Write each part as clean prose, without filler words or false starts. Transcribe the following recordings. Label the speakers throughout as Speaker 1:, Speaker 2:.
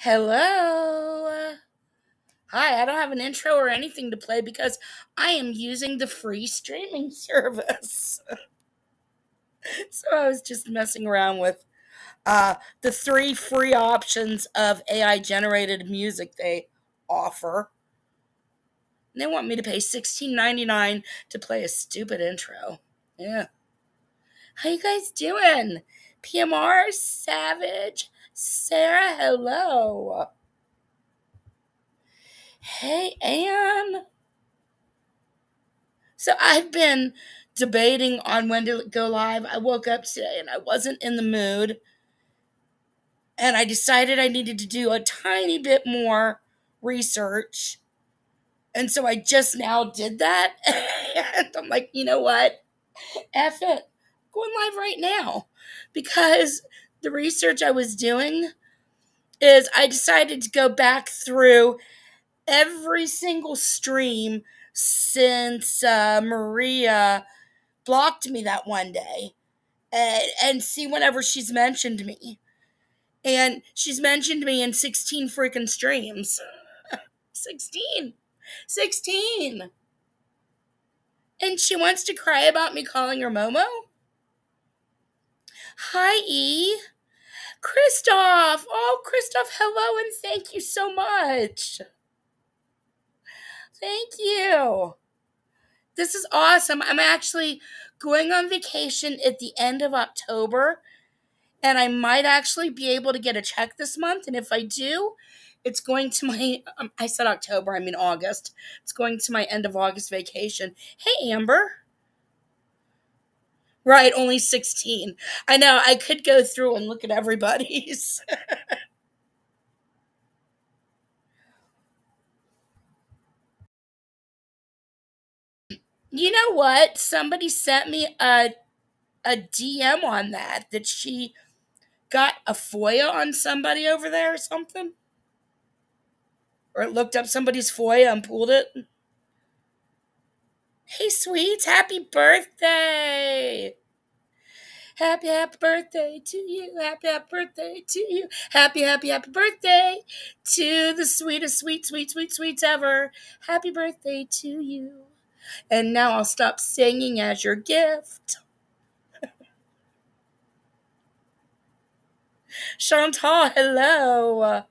Speaker 1: Hello. Hi, I don't have an intro or anything to play because I am using the free streaming service. So I was just messing around with the three free options of AI generated music they offer. And they want me to pay $16.99 to play a stupid intro. Yeah. How you guys doing? PMR, Savage, Sarah, hello. Hey, Anne. So I've been debating on when to go live. I woke up today and I wasn't in the mood. And I decided I needed to do a tiny bit more research. And so I just now did that. And I'm like, you know what? F it. Going live right now. Because the research I was doing is I decided to go back through every single stream since Maria blocked me that one day and see whenever she's mentioned me. And she's mentioned me in 16 freaking streams. 16. 16. And she wants to cry about me calling her Momo? Hi, E. Christoph. Oh, Christoph, hello, and thank you so much. Thank you. This is awesome. I'm actually going on vacation at the end of October, and I might actually be able to get a check this month. And if I do, it's going to my, I said October, I mean August. It's going to my end of August vacation. Hey, Amber. Right, only 16. I know, I could go through and look at everybody's. You know what? Somebody sent me a DM on that she got a FOIA on somebody over there or something. Or it looked up somebody's FOIA and pulled it. Hey, sweets, happy birthday! Happy birthday to you. Happy birthday to you. Happy birthday to the sweetest, sweets ever. Happy birthday to you. And now I'll stop singing as your gift. Chantal, hello.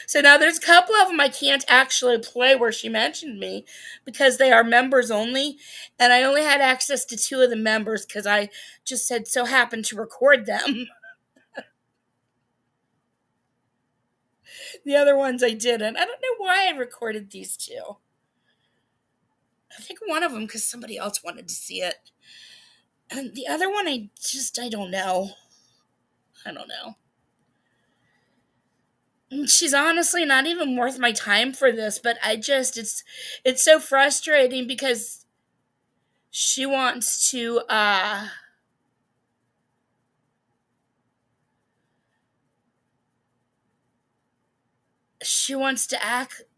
Speaker 1: So now there's a couple of them I can't actually play where she mentioned me because they are members only. And I only had access to two of the members because I just said so happened to record them. The other ones I didn't. I don't know why I recorded these two. I think one of them because somebody else wanted to see it. And the other one I don't know. I don't know. She's honestly not even worth my time for this, but it's so frustrating because she wants to act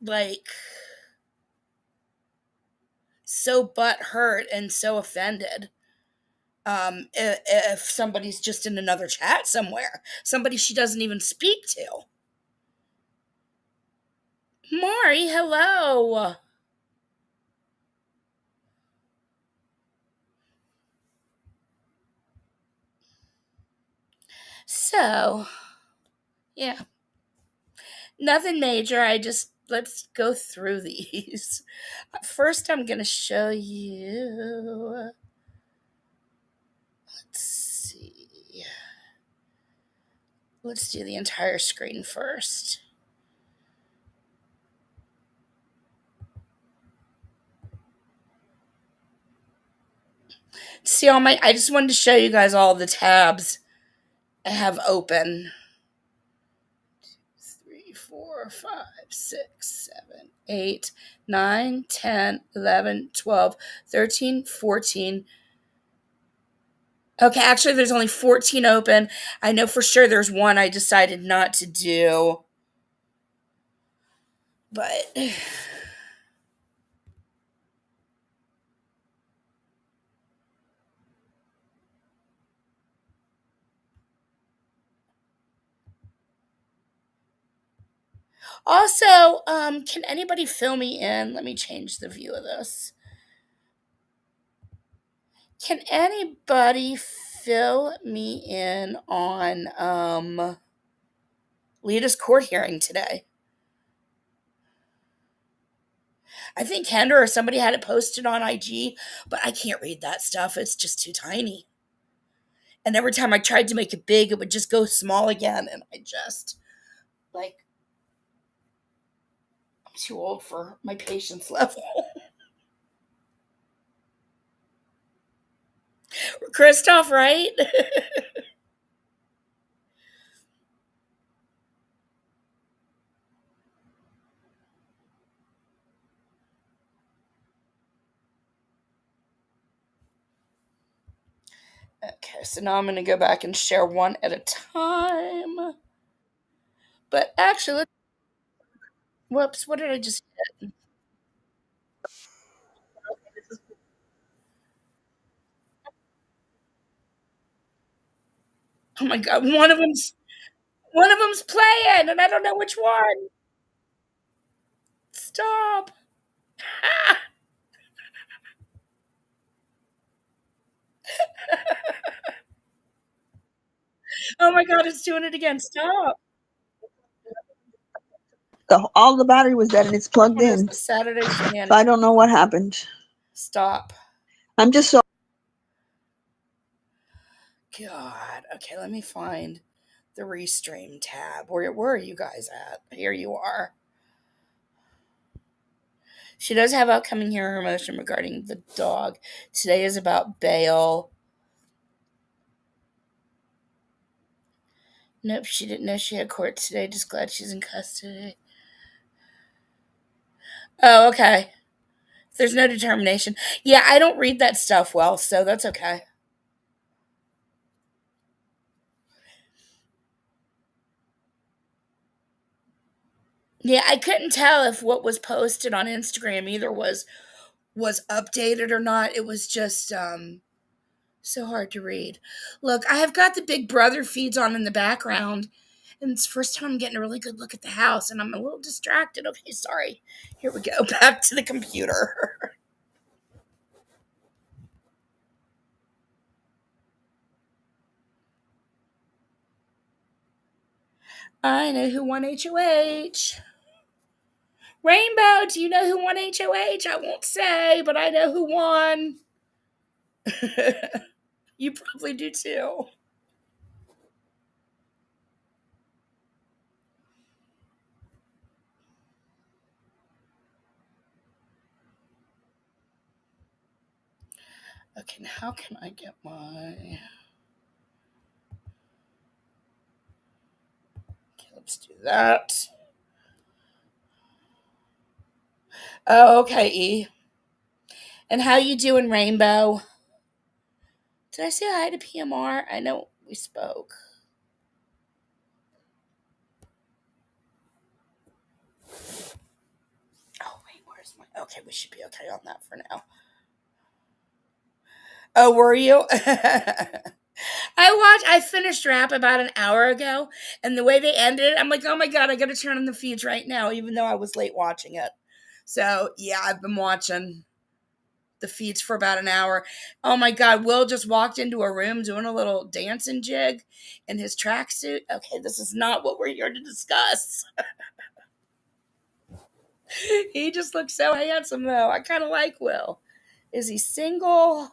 Speaker 1: like so butthurt and so offended. If somebody's just in another chat somewhere, somebody she doesn't even speak to. Mari, hello. So, yeah, nothing major. Let's go through these. First, I'm going to show you. Let's see. Let's do the entire screen first. See I just wanted to show you guys all the tabs I have open. 3, 4, 5, 6, 7, 8, 9, 10, 11, 12, 13, 14. Okay, actually, there's only 14 open. I know for sure there's one I decided not to do. But Also, can anybody fill me in? Let me change the view of this. Can anybody fill me in on Lita's court hearing today? I think Kendra or somebody had it posted on IG, but I can't read that stuff. It's just too tiny. And every time I tried to make it big, it would just go small again. And I just, like, I'm too old for my patience level. Christoph, right? Okay, so now I'm going to go back and share one at a time. But actually, whoops, what did I just hit? Oh my god, one of them's playing, and I don't know which one. Stop. Oh my god, it's doing it again. Stop.
Speaker 2: All the battery was dead and it's plugged
Speaker 1: What is
Speaker 2: in.
Speaker 1: the Saturday
Speaker 2: So
Speaker 1: shenanigans?
Speaker 2: I don't know what happened.
Speaker 1: Stop.
Speaker 2: I'm just so.
Speaker 1: God. Okay, let me find the Restream tab. Where are you guys at? Here you are. She does have upcoming hearing motion regarding the dog. Today is about bail. Nope, she didn't know she had court today. Just glad she's in custody. Oh, okay. There's no determination. Yeah, I don't read that stuff well, so that's okay. Yeah, I couldn't tell if what was posted on Instagram either was updated or not. It was just so hard to read. Look, I have got the Big Brother feeds on in the background, and it's the first time I'm getting a really good look at the house, and I'm a little distracted. Okay, sorry. Here we go. Back to the computer. I know who won HOH. Rainbow, do you know who won HOH? I won't say, but I know who won. You probably do too. Okay, now how can I get my. Okay, let's do that. Oh, okay, E. And how you doing, Rainbow? Did I say hi to PMR? I know we spoke. Oh, wait, where's my. Okay, we should be okay on that for now. Oh, were you? I finished rap about an hour ago, and the way they ended it, I'm like, oh my god, I gotta turn on the feeds right now, even though I was late watching it. So yeah, I've been watching the feeds for about an hour. Oh my god, Will just walked into a room doing a little dancing jig in his tracksuit. Okay, this is not what we're here to discuss. He just looks so handsome though. I kind of like Will. Is he single?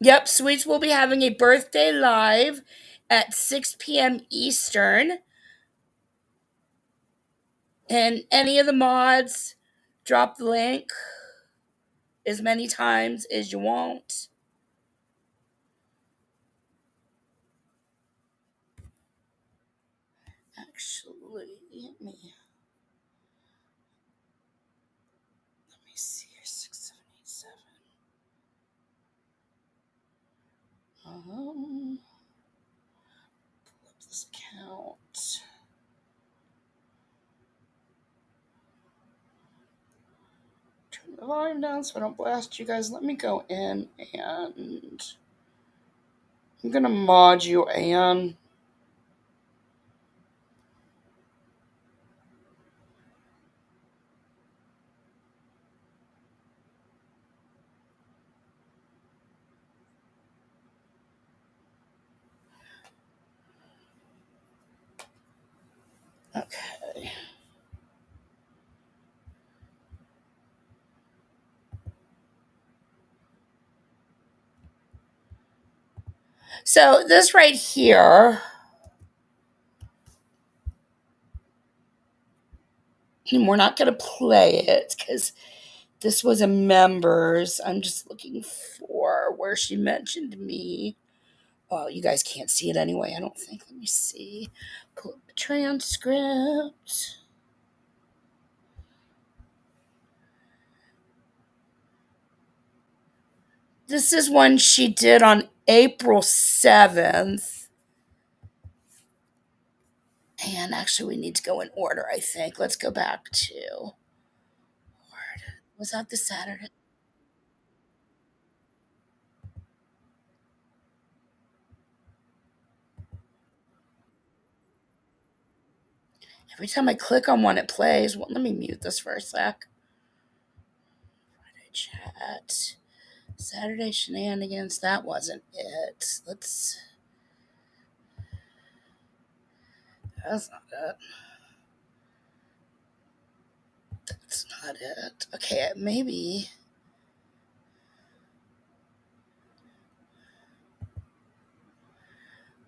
Speaker 1: Yep, Sweets will be having a birthday live at 6 p.m. Eastern. And any of the mods, drop the link as many times as you want. Actually, let me see here. 6787. Pull up this account. Turn the volume down so I don't blast you guys. Let me go in and I'm gonna mod you, Anne. Okay. So this right here, and we're not going to play it because this was a members. I'm just looking for where she mentioned me. Oh, you guys can't see it anyway, I don't think. Let me see. Pull up the transcript. This is one she did on April 7th. And actually, we need to go in order, I think. Let's go back to. Was that the Saturday? Every time I click on one, it plays. Well, let me mute this for a sec. Friday chat. Saturday shenanigans. That wasn't it. Let's. That's not it. That's not it. Okay, maybe.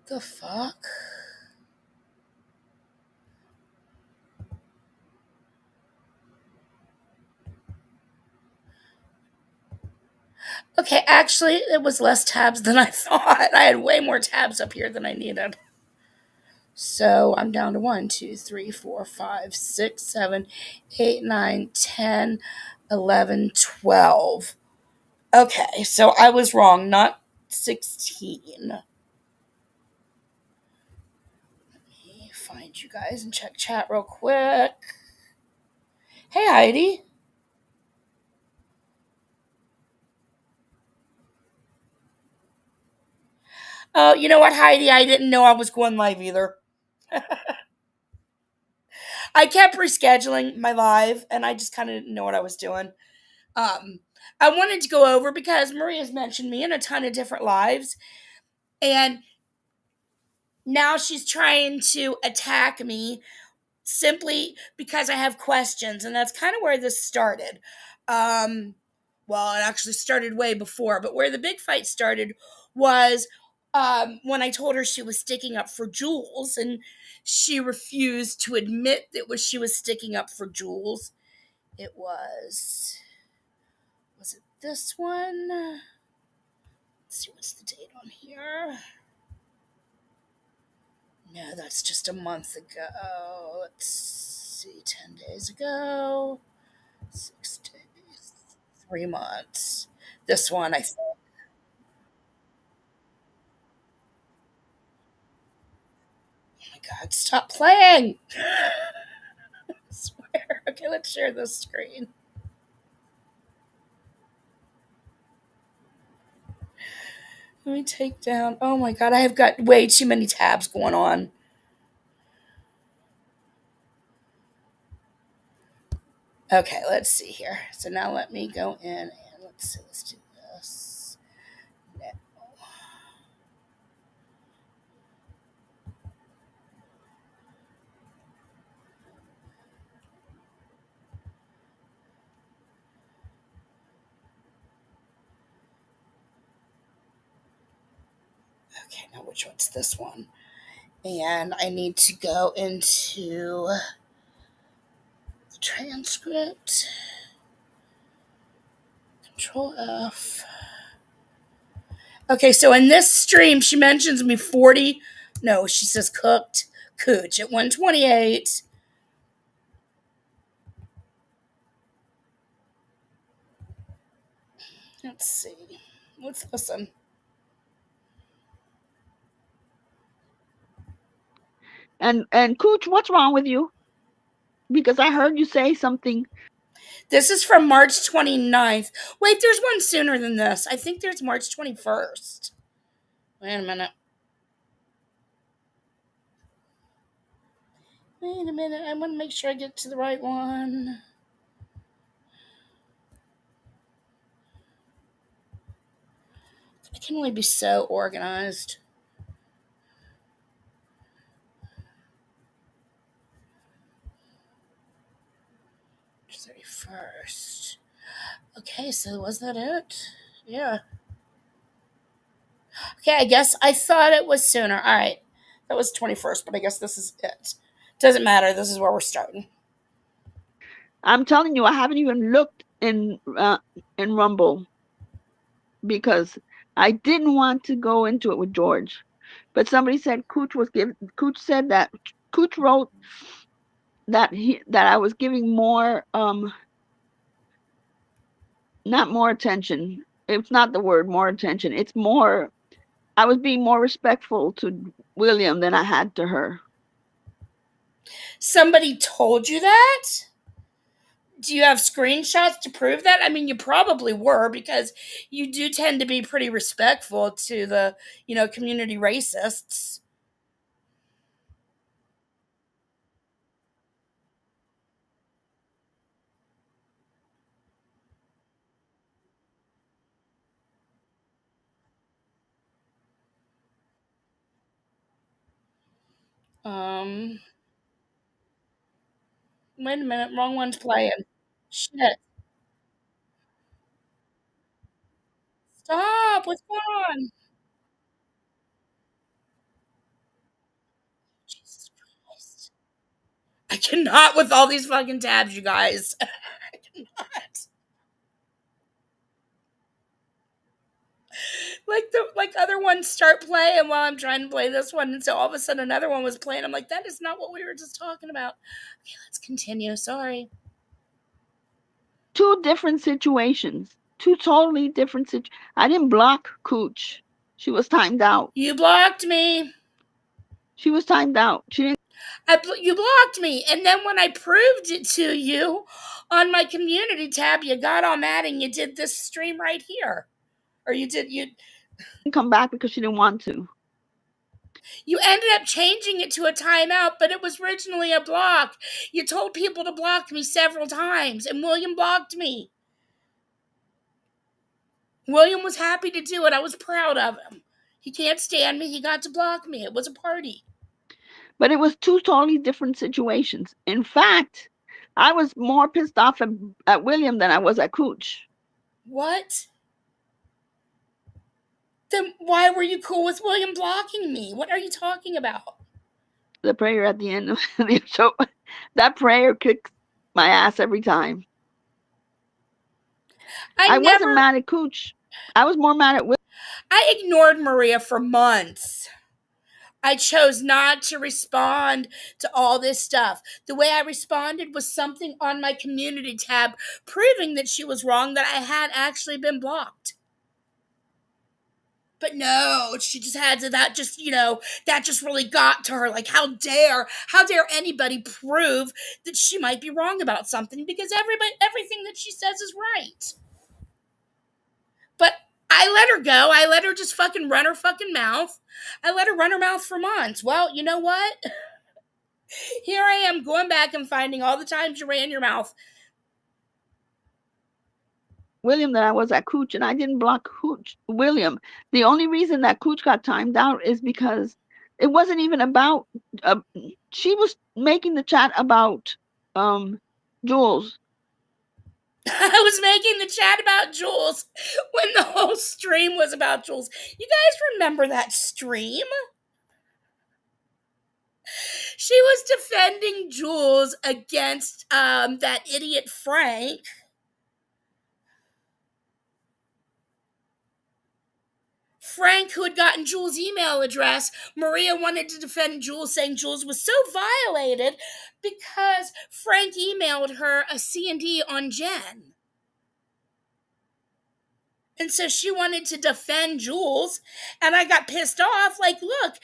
Speaker 1: The fuck? Okay, actually, it was less tabs than I thought. I had way more tabs up here than I needed. So I'm down to 1, 2, 3, 4, 5, 6, 7, 8, 9, 10, 11, 12. Okay, so I was wrong, not 16. Let me find you guys and check chat real quick. Hey, Heidi. Oh, you know what, Heidi? I didn't know I was going live either. I kept rescheduling my live, and I just kind of didn't know what I was doing. Um, I wanted to go over because Maria's mentioned me in a ton of different lives, and now she's trying to attack me simply because I have questions, and that's kind of where this started. Um, well, it actually started way before, but where the big fight started was when I told her she was sticking up for Jules, and she refused to admit that she was sticking up for Jules. It was it this one? Let's see what's the date on here. No, that's just a month ago. Let's see, 10 days ago. 6 days, 3 months. This one, I think. Oh my God, stop playing! I swear. Okay, let's share this screen. Let me take down. Oh my God, I have got way too many tabs going on. Okay, let's see here. So now let me go in and let's see, let's do this. No. Okay, now which one's this one? And I need to go into the transcript. Control F. Okay, so in this stream, she mentions me 40. No, she says cooked cooch at 128. Let's see. Let's listen.
Speaker 2: And Cooch, what's wrong with you? Because I heard you say something.
Speaker 1: This is from March 29th. Wait, there's one sooner than this. I think there's March 21st. Wait a minute. Wait a minute. I want to make sure I get to the right one. I can only be so organized. 21st. Okay, so was that it? Yeah. Okay, I guess I thought it was sooner. All right. That was 21st, but I guess this is it. Doesn't matter. This is where we're starting.
Speaker 2: I'm telling you, I haven't even looked in Rumble because I didn't want to go into it with George. But somebody said Cooch said that Cooch wrote that I was giving more not more attention. It's not the word more attention. It's more I was being more respectful to William than I had to her.
Speaker 1: Somebody told you that? Do you have screenshots to prove that? I mean, you probably were because you do tend to be pretty respectful to the, community racists. Um, Wait a minute, wrong one's playing. Shit. Stop. What's going on? Jesus Christ. I cannot with all these fucking tabs, you guys. I cannot. Like other ones start playing while I'm trying to play this one, and so all of a sudden another one was playing. I'm like, that is not what we were just talking about. Okay, let's continue. Sorry.
Speaker 2: Two different situations. Two totally different situations. I didn't block Cooch. She was timed out.
Speaker 1: You blocked me.
Speaker 2: She was timed out. She didn't
Speaker 1: You blocked me, and then when I proved it to you on my community tab, you got all mad and you did this stream right here, or you
Speaker 2: come back because she didn't want to.
Speaker 1: you ended up changing it to a timeout, but it was originally a block. You told people to block me several times, and William blocked me. William was happy to do it. I was proud of him. He can't stand me. He got to block me. It was a party.
Speaker 2: But it was two totally different situations. In fact, I was more pissed off at William than I was at Cooch.
Speaker 1: What? Then why were you cool with William blocking me? What are you talking about?
Speaker 2: The prayer at the end of the show, that prayer kicks my ass every time. I wasn't mad at Cooch. I was more mad at William.
Speaker 1: I ignored Maria for months. I chose not to respond to all this stuff. The way I responded was something on my community tab proving that she was wrong, that I had actually been blocked. But no, she just had to, that just really got to her. Like, how dare anybody prove that she might be wrong about something, because everything that she says is right. But I let her go. I let her just fucking run her fucking mouth. I let her run her mouth for months. Well, you know what? Here I am going back and finding all the times you ran your mouth.
Speaker 2: William than I was at Cooch, and I didn't block William. The only reason that Cooch got timed out is because it wasn't even about. She was making the chat about Jules.
Speaker 1: I was making the chat about Jules when the whole stream was about Jules. You guys remember that stream? She was defending Jules against that idiot Frank. Frank, who had gotten Jules' email address. Maria wanted to defend Jules, saying Jules was so violated because Frank emailed her a C&D on Jen. And so she wanted to defend Jules, and I got pissed off. Like, look,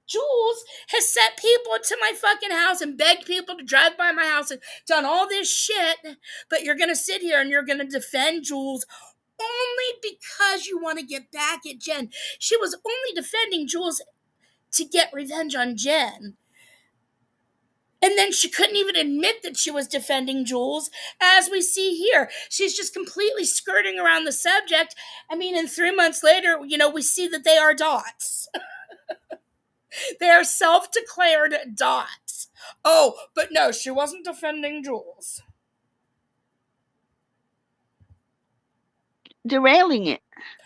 Speaker 1: Jules has sent people to my fucking house and begged people to drive by my house and done all this shit, but you're going to sit here and you're going to defend Jules only because you want to get back at Jen. She was only defending Jules to get revenge on Jen. And then she couldn't even admit that she was defending Jules, as we see here. She's just completely skirting around the subject. I mean, and 3 months later, we see that they are dots. They are self-declared dots. Oh, but no, she wasn't defending Jules.
Speaker 2: derailing it.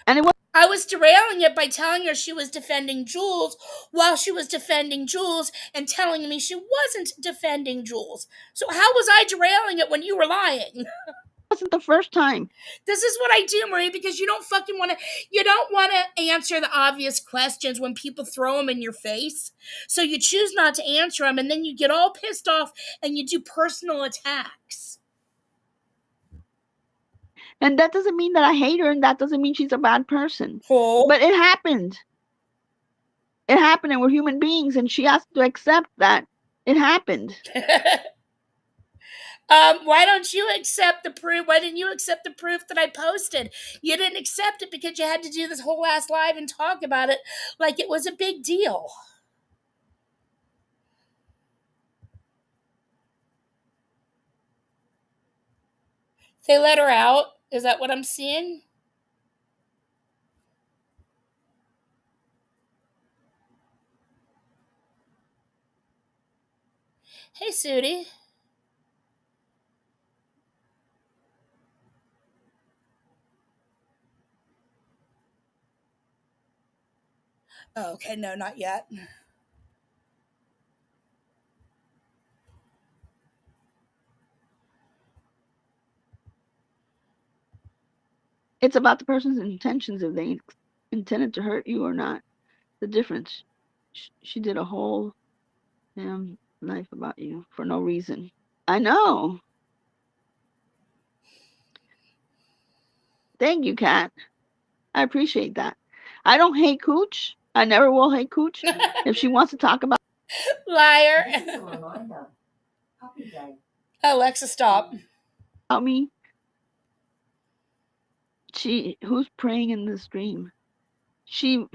Speaker 2: And it was
Speaker 1: I was derailing it by telling her she was defending Jules while she was defending Jules and telling me she wasn't defending Jules. So how was I derailing it when you were lying?
Speaker 2: wasn't the first time.
Speaker 1: This is what I do, Marie, because you don't want to answer the obvious questions when people throw them in your face. So you choose not to answer them and then you get all pissed off and you do personal attacks.
Speaker 2: And that doesn't mean that I hate her, and that doesn't mean she's a bad person.
Speaker 1: Oh.
Speaker 2: But it happened. It happened, and we're human beings, and she has to accept that it happened.
Speaker 1: Why don't you accept the proof? Why didn't you accept the proof that I posted? You didn't accept it because you had to do this whole ass live and talk about it like it was a big deal. They let her out? Is that what I'm seeing? Hey, Sudie. Oh, okay, no, not yet.
Speaker 2: It's about the person's intentions, if they intended to hurt you or not. The difference. She did a whole life about you for no reason. I know. Thank you, Kat. I appreciate that. I don't hate Cooch. I never will hate Cooch. If she wants to talk about
Speaker 1: Liar. Alexa, stop.
Speaker 2: me, who's praying in the stream? She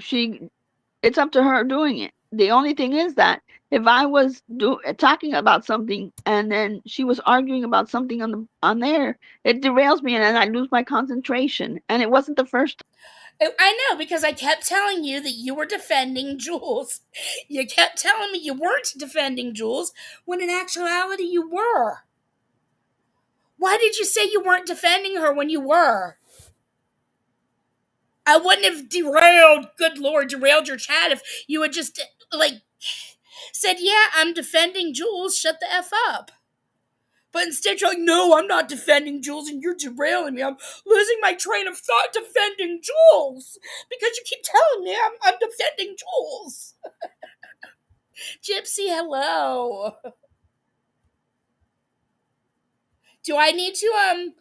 Speaker 2: it's up to her doing it. The only thing is that if I was talking about something and then she was arguing about something on there, it derails me and then I lose my concentration. And it wasn't the first
Speaker 1: I know, because I kept telling you that you were defending Jules. You kept telling me you weren't defending Jules, when in actuality you were. Why did you say you weren't defending her when you were? I wouldn't have derailed your chat if you had just, said, yeah, I'm defending Jules, shut the F up. But instead, you're like, no, I'm not defending Jules, and you're derailing me. I'm losing my train of thought defending Jules because you keep telling me I'm defending Jules. Gypsy, hello. Do I need to,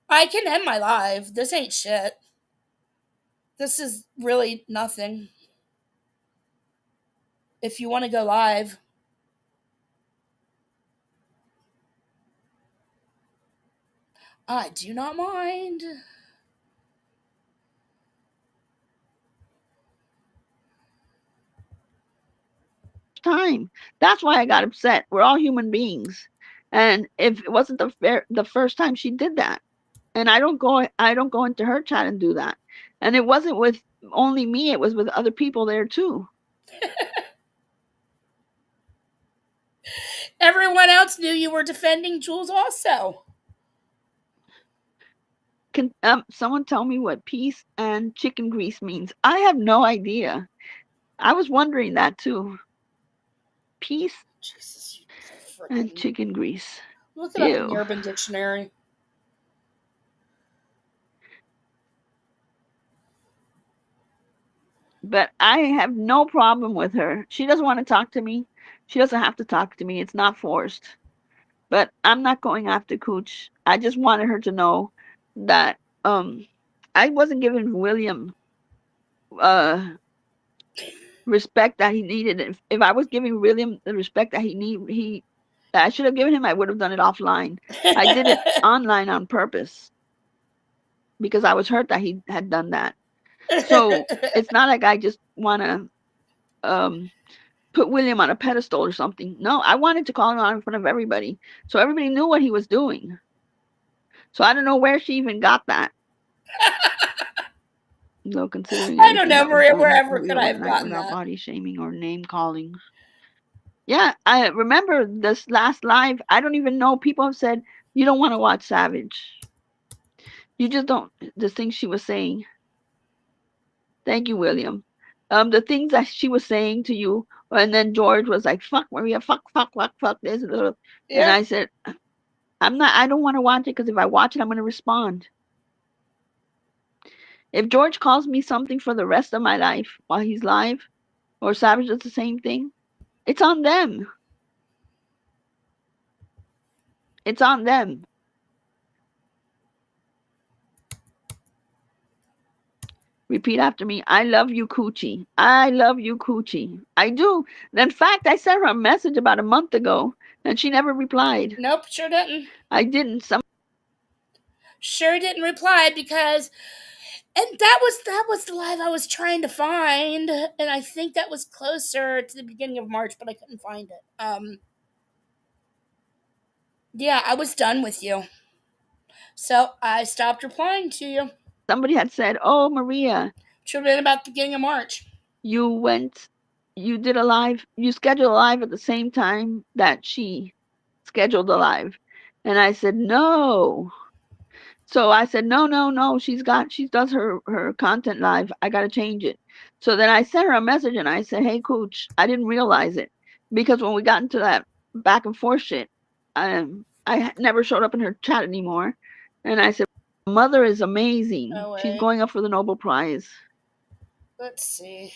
Speaker 1: I can end my live. This ain't shit. This is really nothing. If you want to go live. I do not mind.
Speaker 2: time. That's why I got upset. We're all human beings. And if it wasn't the first time she did that. And I don't go into her chat and do that. And it wasn't with only me, it was with other people there too.
Speaker 1: Everyone else knew you were defending Jules also.
Speaker 2: Can someone tell me what peace and chicken grease means? I have no idea. I was wondering that too. Peace
Speaker 1: Jesus,
Speaker 2: and chicken grease.
Speaker 1: Look it up in the Urban Dictionary.
Speaker 2: But I have no problem with her. She doesn't want to talk to me. She doesn't have to talk to me. It's not forced. But I'm not going after Cooch. I just wanted her to know that I wasn't giving William respect that he needed. If I was giving William the respect that that I should have given him, I would have done it offline. I did it online on purpose because I was hurt that he had done that. So it's not like I just want to put William on a pedestal or something. No, I wanted to call him out in front of everybody, so everybody knew what he was doing. So I don't know where she even got that. No, considering
Speaker 1: I don't know, Maria. Wherever could I have gotten
Speaker 2: without
Speaker 1: that?
Speaker 2: body shaming or name calling. Yeah, I remember this last live. I don't even know. People have said you don't want to watch Savage. You just don't, the things she was saying. Thank you, William. The things that she was saying to you, and then George was like, "Fuck Maria, fuck, fuck, fuck, fuck this," and
Speaker 1: Yeah.
Speaker 2: I said, I don't want to watch it because if I watch it, I'm going to respond. If George calls me something for the rest of my life while he's live, or Savage does the same thing, it's on them. It's on them. Repeat after me. I love you, Coochie. I love you, Coochie. I do. In fact, I sent her a message about a month ago, and she never replied.
Speaker 1: Nope, sure didn't.
Speaker 2: I didn't.
Speaker 1: Sure didn't reply because, and that was the live I was trying to find, and I think that was closer to the beginning of March, but I couldn't find it. Yeah, I was done with you, so I stopped replying to you.
Speaker 2: Somebody had said, "Oh, Maria,
Speaker 1: Should have been about the beginning of March.
Speaker 2: you went, you did a live, you scheduled a live at the same time that she scheduled a live," and I said, "No." So I said, "No, no, no. She does her content live. I got to change it." So then I sent her a message and I said, "Hey, Cooch, I didn't realize it because when we got into that back and forth shit, never showed up in her chat anymore." And I said, "Mother is amazing.
Speaker 1: Oh
Speaker 2: She's
Speaker 1: wait,
Speaker 2: going up for the Nobel Prize."
Speaker 1: let's see.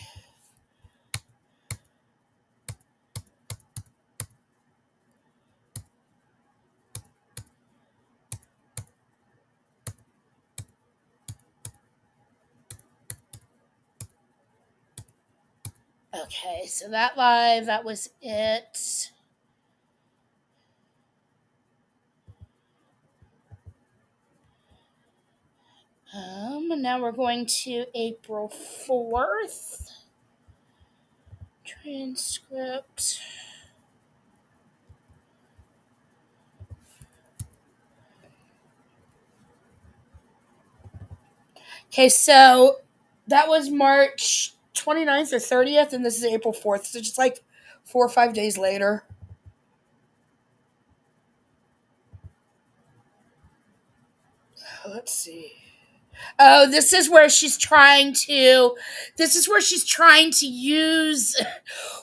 Speaker 1: Okay, so that live, that was it. And now we're going to April 4th. Transcript. Okay, so that was March 29th or 30th, and this is April 4th. So just like 4 or 5 days later. Let's see. Oh, this is where she's trying to use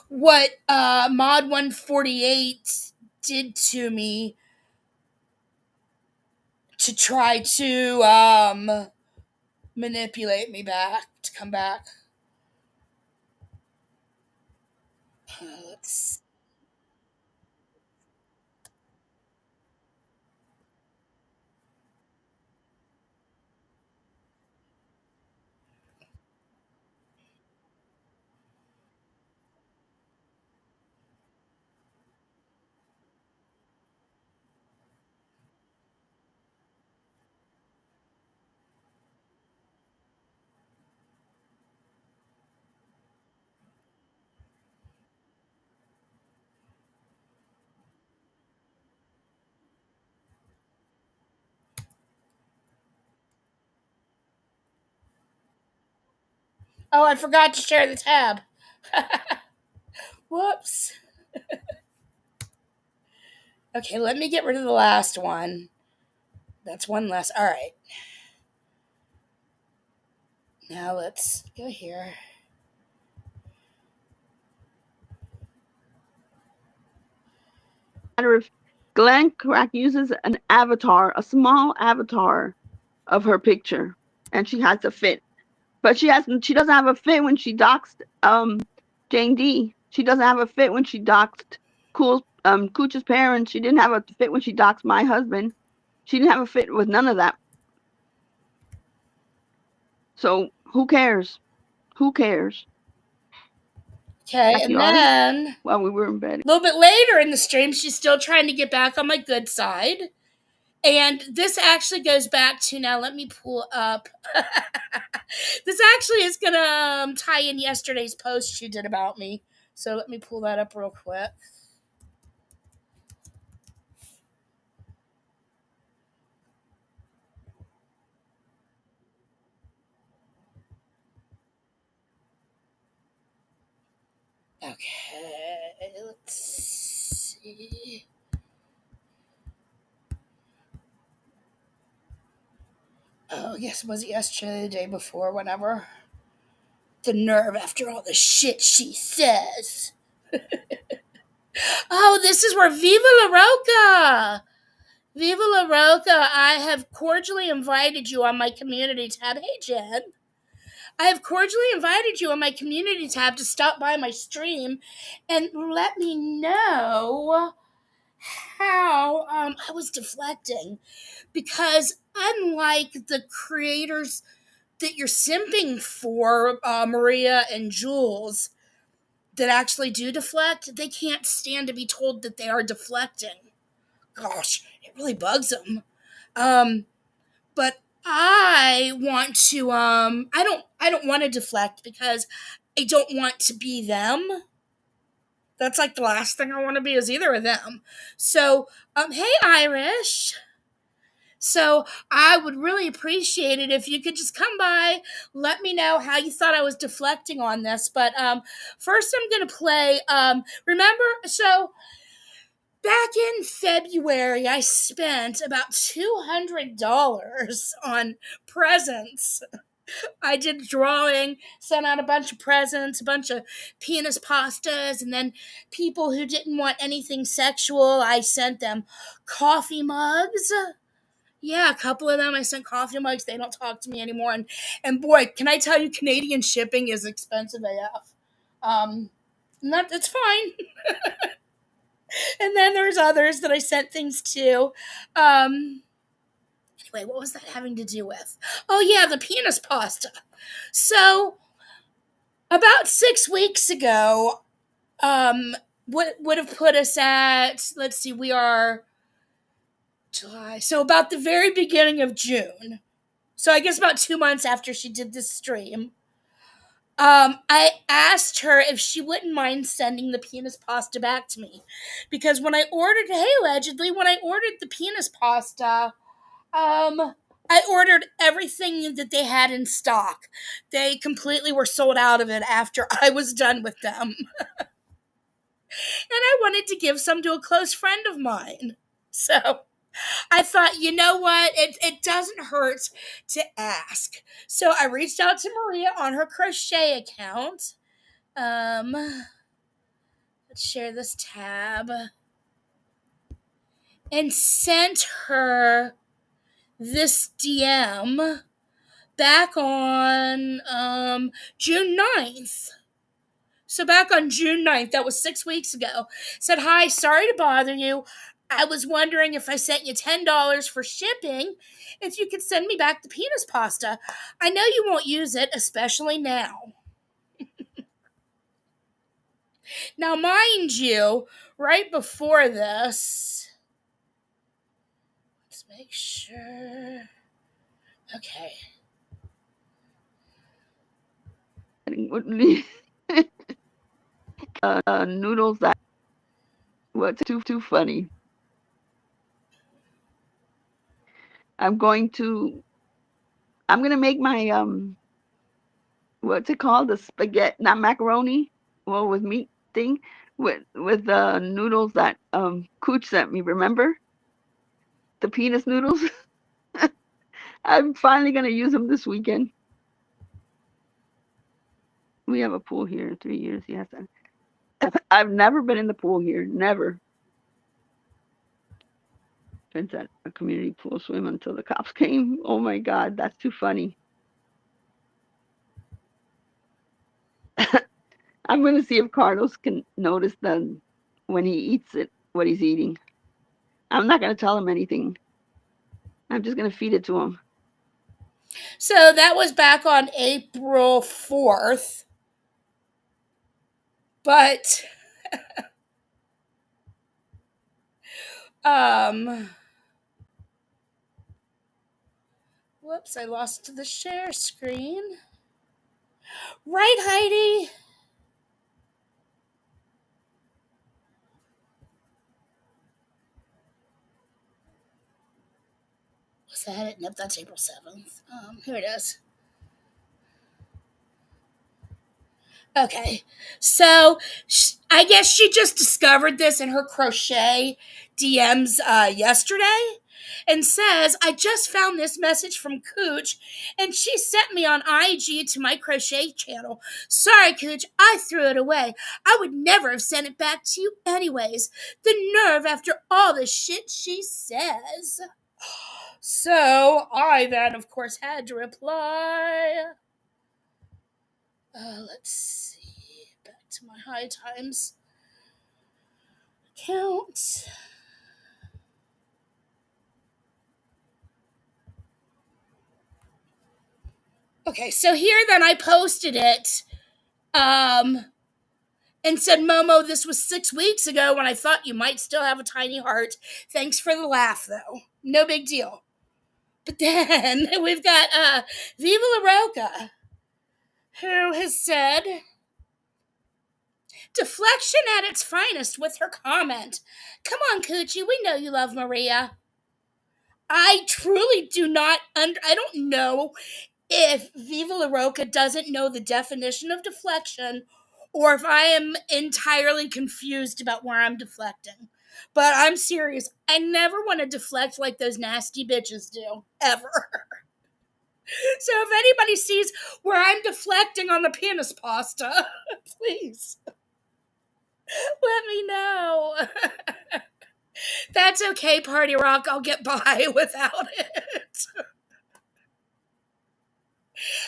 Speaker 1: what Mod 148 did to me to try to manipulate me back to come back. Let's Oh, I forgot to share the tab. Whoops. Okay, let me get rid of the last one. That's one less. All right. Now let's go here.
Speaker 2: Matter of Glenn Crack uses an avatar, a small avatar of her picture, and she has a fit. But she doesn't have a fit when she doxed Jane D. She doesn't have a fit when she doxed Cooch's parents. She didn't have a fit when she doxed my husband. She didn't have a fit with none of that. So who cares? Who cares?
Speaker 1: Okay,
Speaker 2: Back the
Speaker 1: and
Speaker 2: artist
Speaker 1: then
Speaker 2: while we were in bed.
Speaker 1: a little bit later in the stream, she's still trying to get back on my good side. And this actually goes back to now. Let me pull up. This actually is going to tie in yesterday's post she did about me. So let me pull that up real quick. Okay, let's see. Oh, yes, was it yesterday, the day before, whenever? The nerve after all the shit she says. Oh, this is where Viva La Roca! Viva La Roca, I have cordially invited you on my community tab. Hey, Jen. I have cordially invited you on my community tab to stop by my stream and let me know how I was deflecting. Because unlike the creators that you're simping for, Maria and Jules, that actually do deflect, they can't stand to be told that they are deflecting. Gosh, it really bugs them. Um, but I want to. I don't want to deflect because I don't want to be them. That's like the last thing I want to be is either of them. So, hey Irish. So I would really appreciate it if you could just come by, let me know how you thought I was deflecting on this. But first, I'm gonna play. Remember, so back in February, I spent about $200 on presents. I did a drawing, sent out a bunch of presents, a bunch of penis pastas, and then people who didn't want anything sexual, I sent them coffee mugs. Yeah, a couple of them I sent coffee mugs. They don't talk to me anymore. And boy, can I tell you, Canadian shipping is expensive AF. Not it's fine. And then there's others that I sent things to. Anyway, what was that having to do with? Oh yeah, the penis pasta. So about 6 weeks ago, what would have put us at? Let's see, we are July. So about the very beginning of June. So I guess about 2 months after she did this stream. I asked her if she wouldn't mind sending the penis pasta back to me. Because when I ordered, hey, allegedly, when I ordered the penis pasta, I ordered everything that they had in stock. They completely were sold out of it after I was done with them. And I wanted to give some to a close friend of mine. So I thought, you know what? It doesn't hurt to ask. So I reached out to Maria on her crochet account. Let's share this tab. And sent her this DM back on June 9th. So back on June 9th, that was 6 weeks ago, said, hi, sorry to bother you. I was wondering if I sent you $10 for shipping, if you could send me back the penis pasta. I know you won't use it, especially now. Now, mind you, right before this, let's make sure. Okay.
Speaker 2: Noodles that were too funny. I'm gonna make my what's it called? The spaghetti, not macaroni, well with meat thing with noodles that Cooch sent me. Remember the penis noodles? I'm finally gonna use them this weekend. We have a pool here in 3 years. Yes, I've never been in the pool here. Never. Been at a community pool swim until the cops came. Oh my God, that's too funny. I'm gonna see if Carlos can notice when he eats it, what he's eating. I'm not gonna tell him anything. I'm just gonna feed it to him.
Speaker 1: So that was back on April 4th. But whoops, I lost the share screen. Right, Heidi? Was that it? Nope, that's April 7th. Here it is. Okay, so I guess she just discovered this in her crochet DMs yesterday. and says, I just found this message from Cooch, and she sent me on IG to my crochet channel. Sorry, Cooch, I threw it away. I would never have sent it back to you anyways. The nerve after all the shit she says. So I then, of course, had to reply. Let's see. Back to my High Times account. Okay, so here then I posted it and said, Momo, this was 6 weeks ago when I thought you might still have a tiny heart. Thanks for the laugh, though. No big deal. But then we've got Viva La Roca, who has said, deflection at its finest with her comment. Come on, Coochie, we know you love Maria. I truly do not, I don't know if Viva La Roca doesn't know the definition of deflection or if I am entirely confused about where I'm deflecting. But I'm serious. I never want to deflect like those nasty bitches do, ever. So if anybody sees where I'm deflecting on the penis pasta, please let me know. That's okay, Party Rock. I'll get by without it.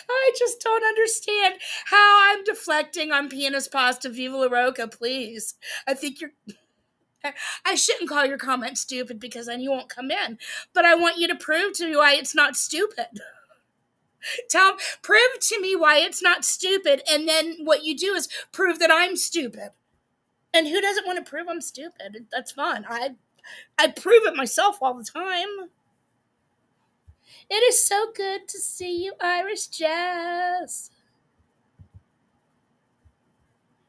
Speaker 1: I just don't understand how I'm deflecting on penis pasta. Viva La Roca, please. I think you're. I shouldn't call your comment stupid because then you won't come in. But I want you to prove to me why it's not stupid. Prove to me why it's not stupid, and then what you do is prove that I'm stupid. And who doesn't want to prove I'm stupid? That's fun. I prove it myself all the time. It is so good to see you, Irish Jazz.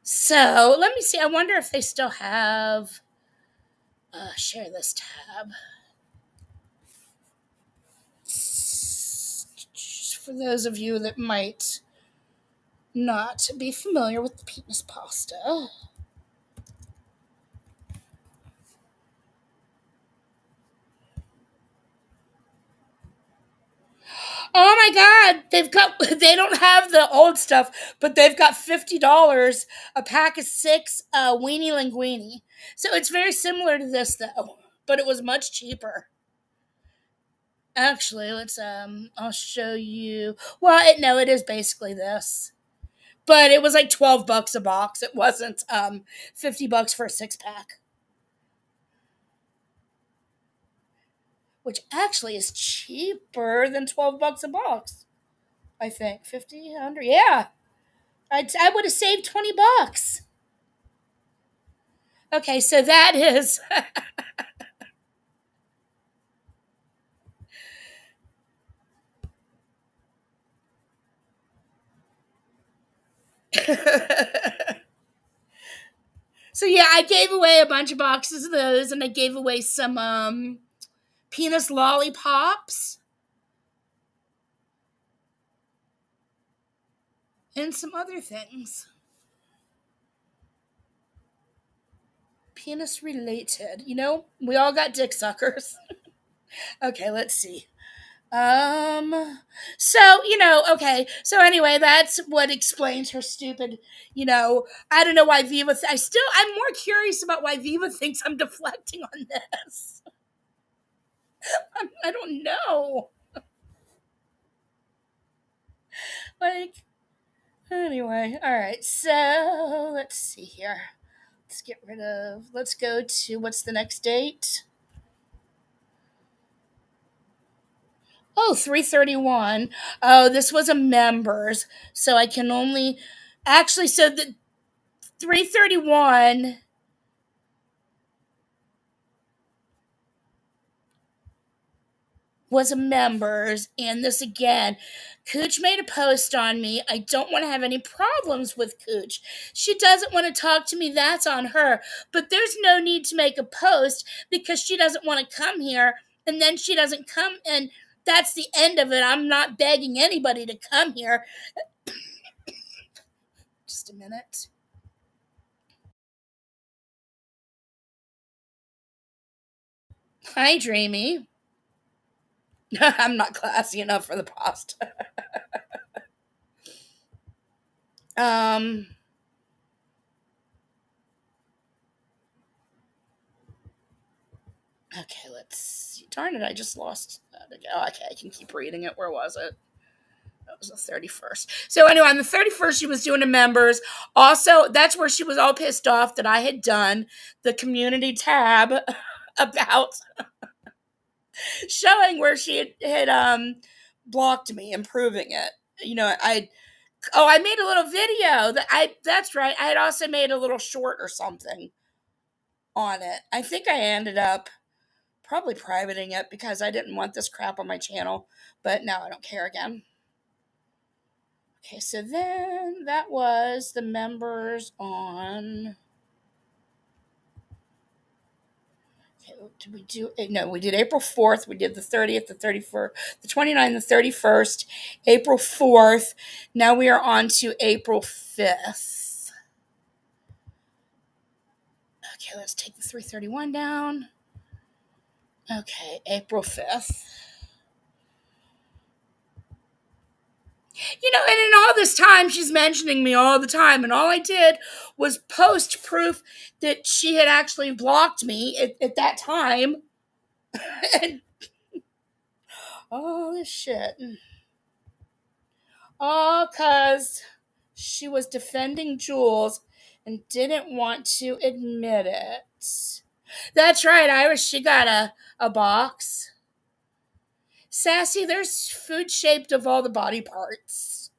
Speaker 1: So, let me see. I wonder if they still have share this tab. For those of you that might not be familiar with the penis pasta. Oh my god, they don't have the old stuff, but they've got $50 a pack of 6 weenie linguini. So it's very similar to this though, but it was much cheaper. Actually, let's I'll show you. Well, it is basically this. But it was like $12 a box. It wasn't $50 for a 6-pack. Which actually is cheaper than $12 a box. I think 50, 100. Yeah. I would have saved $20. Okay, so that is So yeah, I gave away a bunch of boxes of those, and I gave away some penis lollipops and some other things. Penis related. We all got dick suckers. Okay, let's see. Okay. So anyway, that's what explains her stupid, I don't know why I'm more curious about why Viva thinks I'm deflecting on this. I don't know. Like, anyway, all right. So let's see here. Let's go to what's the next date? Oh, 331. Oh, this was a members. So I can only actually, so the 331 was a members, and this again, Cooch made a post on me. I don't want to have any problems with Cooch. She doesn't want to talk to me. That's on her. But there's no need to make a post because she doesn't want to come here, and then she doesn't come, and that's the end of it. I'm not begging anybody to come here. Just a minute. Hi, Dreamy. I'm not classy enough for the pasta. Um, okay, let's see. Darn it, I just lost that again. Oh, okay, I can keep reading it. Where was it? That was the 31st. So anyway, on the 31st, she was doing the members. Also, that's where she was all pissed off that I had done the community tab about showing where she had blocked me and proving it. I made a little video that's right. I had also made a little short or something on it. I think I ended up probably privating it because I didn't want this crap on my channel, but now I don't care again. Okay, so then that was the members on. Okay, did we do? No, we did April 4th. We did the 30th, the 31st, the 29th, the 31st, April 4th. Now we are on to April 5th. Okay, let's take the 331 down. Okay, April 5th. And in all this time, she's mentioning me all the time. And all I did was post proof that she had actually blocked me at that time. And all this shit. All because she was defending Jules and didn't want to admit it. That's right, Iris. She got a box. Sassy, there's food shaped of all the body parts.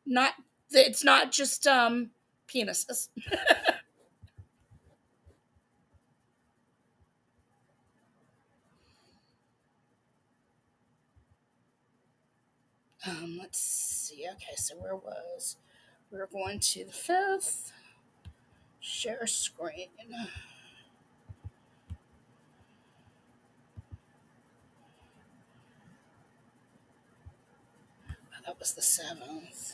Speaker 1: Not It's not just penises. Let's see. Okay, so we're going to the 5th. Share screen. Oh, that was the 7th.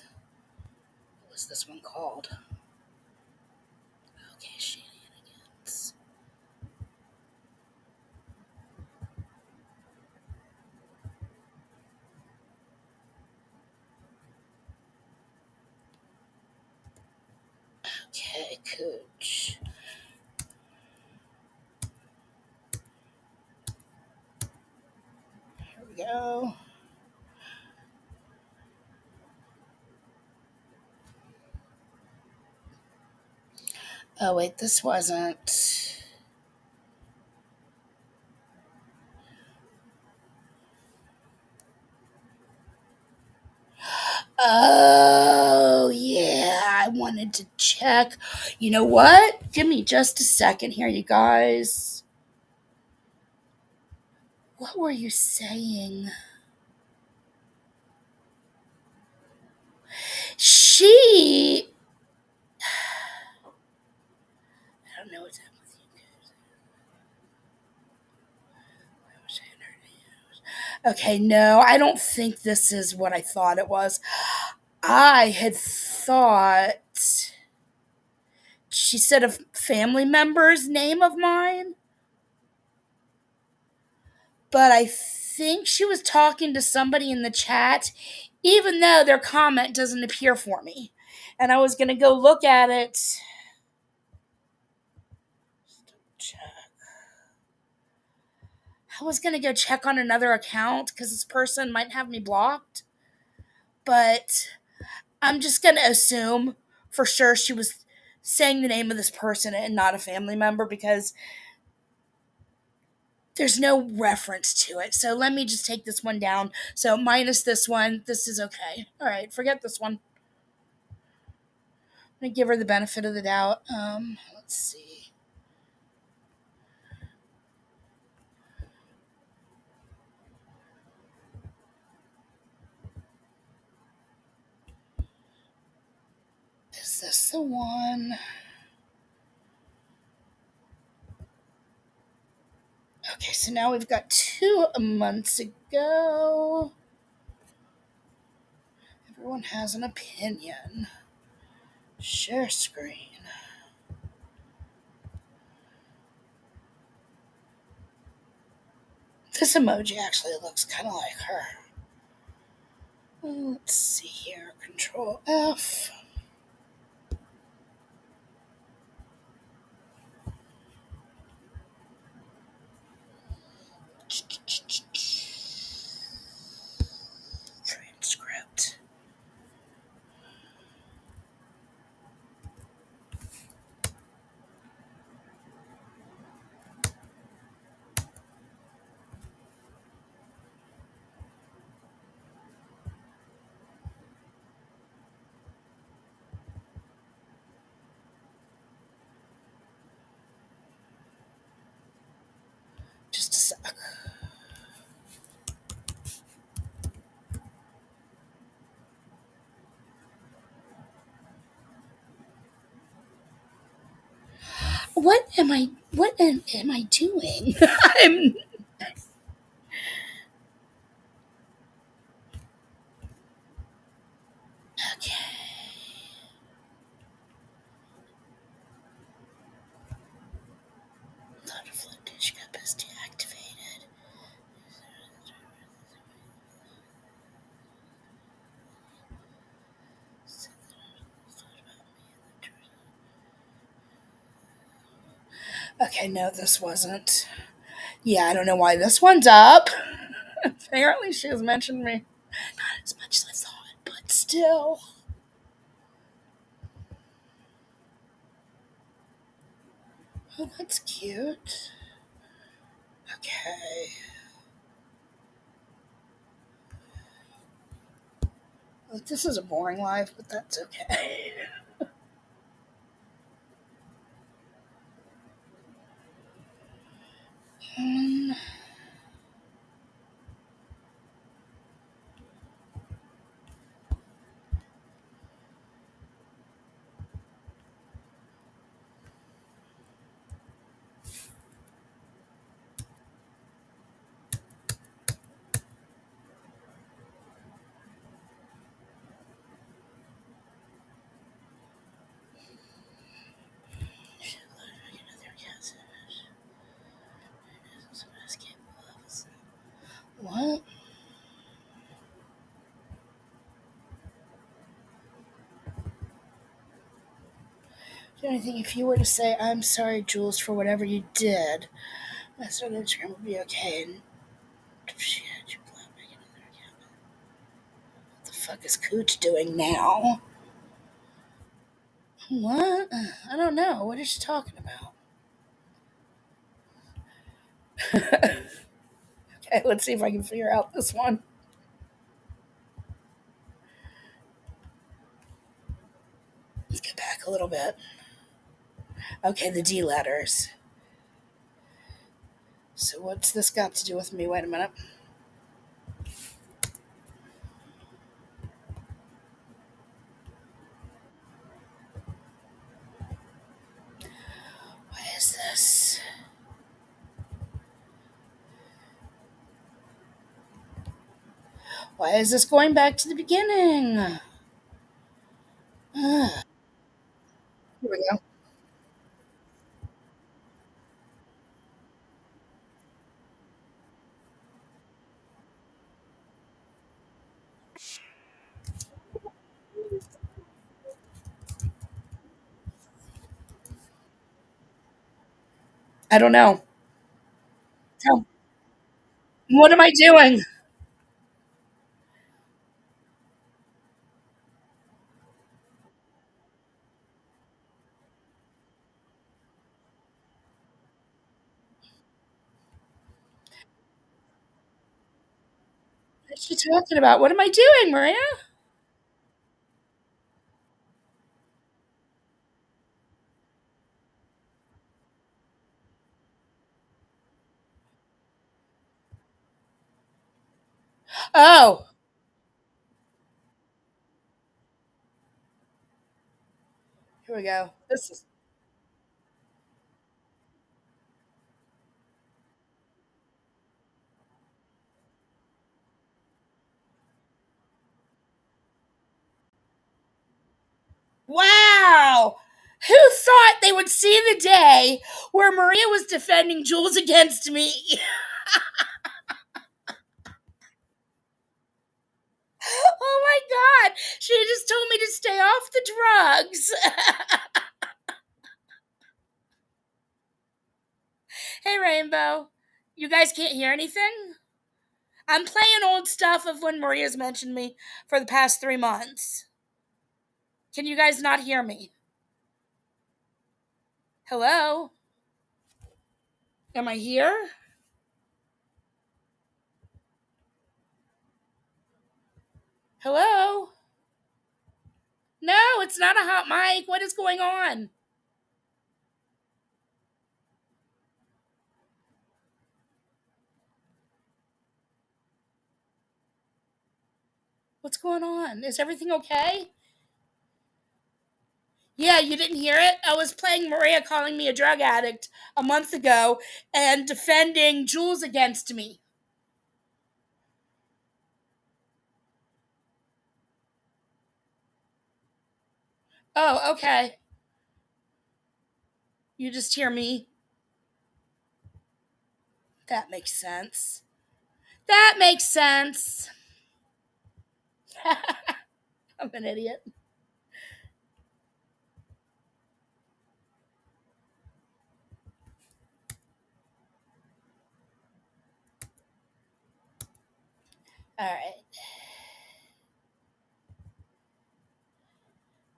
Speaker 1: What was this one called? Okay, shenanigans. Okay, Cooch. Here we go. Oh, wait, this wasn't. Oh, yeah, I wanted to check. You know what? Give me just a second here, you guys. What were you saying? She. I don't know what's happening with you guys. Okay, no, I don't think this is what I thought it was. I had thought she said a family member's name of mine, but I think she was talking to somebody in the chat, even though their comment doesn't appear for me. And I was going to go look at it. I was going to go check on another account because this person might have me blocked. But I'm just going to assume for sure she was saying the name of this person and not a family member because there's no reference to it. So let me just take this one down. So minus this one, this is okay. All right, forget this one. I'm going to give her the benefit of the doubt. Let's see. Is this the one? Okay, so now we've got 2 months ago. Everyone has an opinion. Share screen. This emoji actually looks kind of like her. Let's see here. Control F. Transcript. Just a sec. What am I doing? I'm okay. Thought a flotation cup is deactivated. Okay, no, this wasn't. Yeah, I don't know why this one's up. Apparently, she has mentioned me. Not as much as I thought, but still. Oh, that's cute. Okay. Well, this is a boring life, but that's okay. Um, what? Do anything if you were to say, I'm sorry, Jules, for whatever you did. My son Instagram would be okay. And shit, you make another account. What the fuck is Cooch doing now? What? I don't know. What is she talking about? Okay, let's see if I can figure out this one. Let's get back a little bit. Okay, the D letters. So what's this got to do with me? Wait a minute. What is this? Why is this going back to the beginning? Here we go. I don't know. Tell- What am I doing? What is she talking about? What am I doing, Maria? Oh, here we go. This is wow. Who thought they would see the day where Maria was defending Jules against me? off the drugs. Hey, Rainbow. You guys can't hear anything? I'm playing old stuff of when Maria's mentioned me for the past 3 months. Can you guys not hear me? Hello? Am I here? Hello? No, it's not a hot mic. What is going on? What's going on? Is everything okay? Yeah, you didn't hear it? I was playing Maria calling me a drug addict a month ago and defending Jules against me. Oh, okay. You just hear me? That makes sense. That makes sense. I'm an idiot. All right.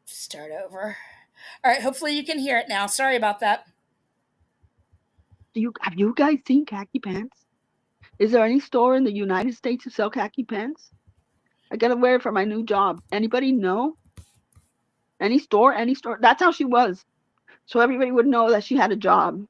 Speaker 1: Start over. All right, hopefully you can hear it now. Sorry about that.
Speaker 2: Have you guys seen khaki pants? Is there any store in the United States who sell khaki pants? I gotta wear it for my new job. Anybody know? Any store? Any store? That's how she was. So everybody would know that she had a job.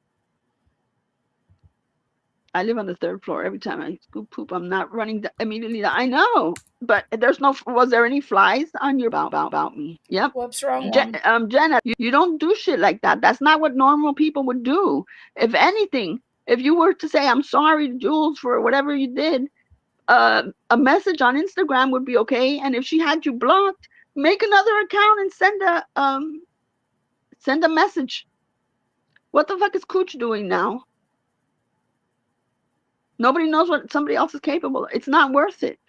Speaker 2: I live on the third floor. Every time I scoop poop, I'm not running immediately. I know, but there's no. Was there any flies on your about me? Yep.
Speaker 1: Whoops, wrong one.
Speaker 2: Jenna, you don't do shit like that. That's not what normal people would do. If anything, if you were to say I'm sorry, Jules, for whatever you did, a message on Instagram would be okay. And if she had you blocked, make another account and send a message. What the fuck is Cooch doing now? Nobody knows what somebody else is capable of. It's not worth it.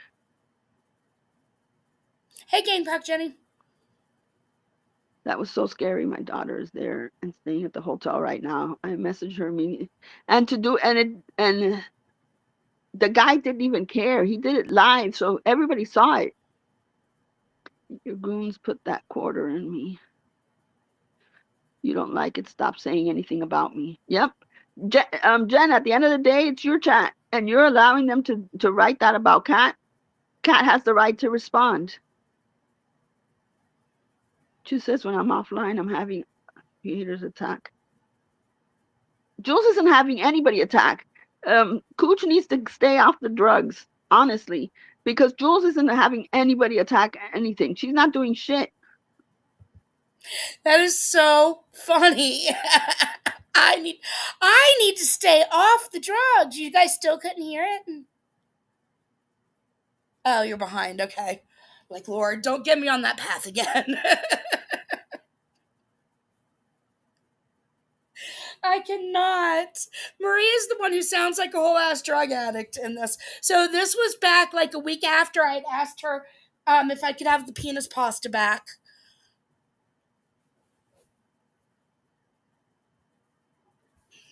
Speaker 1: Hey, Game Pack Jenny.
Speaker 2: That was so scary. My daughter is there and staying at the hotel right now. I messaged her immediately. And the guy didn't even care. He did it live, so everybody saw it. Your goons put that quarter in me. You don't like it, stop saying anything about me. Yep. Jen, at the end of the day, it's your chat, and you're allowing them to write that about Kat. Kat has the right to respond. She says when I'm offline, I'm having haters attack. Jules isn't having anybody attack. Cooch needs to stay off the drugs, honestly, because Jules isn't having anybody attack anything. She's not doing shit.
Speaker 1: That is so funny. I need to stay off the drugs. You guys still couldn't hear it? Oh, you're behind. Okay. Like, Lord, don't get me on that path again. I cannot. Maria's the one who sounds like a whole ass drug addict in this. So this was back like a week after I'd asked her if I could have the penis pasta back.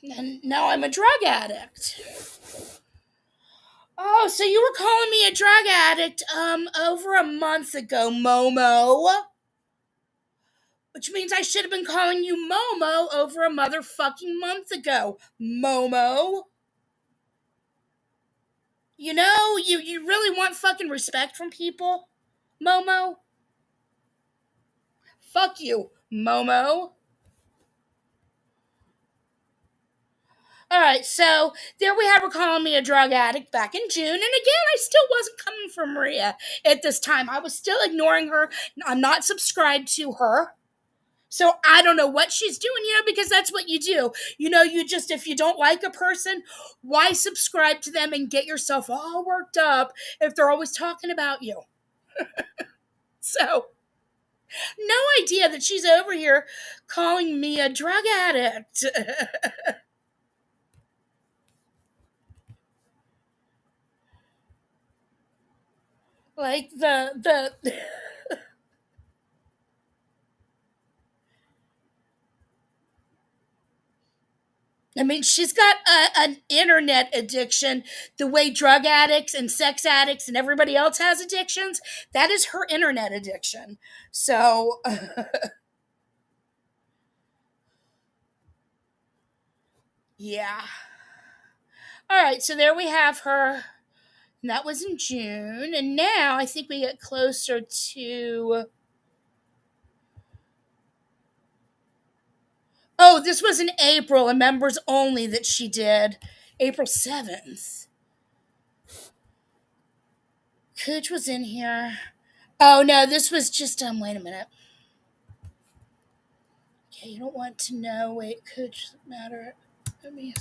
Speaker 1: And now I'm a drug addict. Oh, so you were calling me a drug addict over a month ago, Momo. Which means I should have been calling you Momo over a motherfucking month ago, Momo. You know, you really want fucking respect from people, Momo? Fuck you, Momo. Alright, so there we have her calling me a drug addict back in June, and again, I still wasn't coming for Maria at this time. I was still ignoring her. I'm not subscribed to her. So I don't know what she's doing, because that's what you do. You just, if you don't like a person, why subscribe to them and get yourself all worked up if they're always talking about you? So, no idea that she's over here calling me a drug addict. Like the I mean, she's got an internet addiction the way drug addicts and sex addicts and everybody else has addictions. That is her internet addiction. So, yeah. All right, so there we have her. And that was in June. And now I think we get closer to. Oh, this was in April, a members only that she did. April 7th. Cooch was in here. Oh, no, this was just, wait a minute. Okay, you don't want to know. Wait, Cooch matter. Let me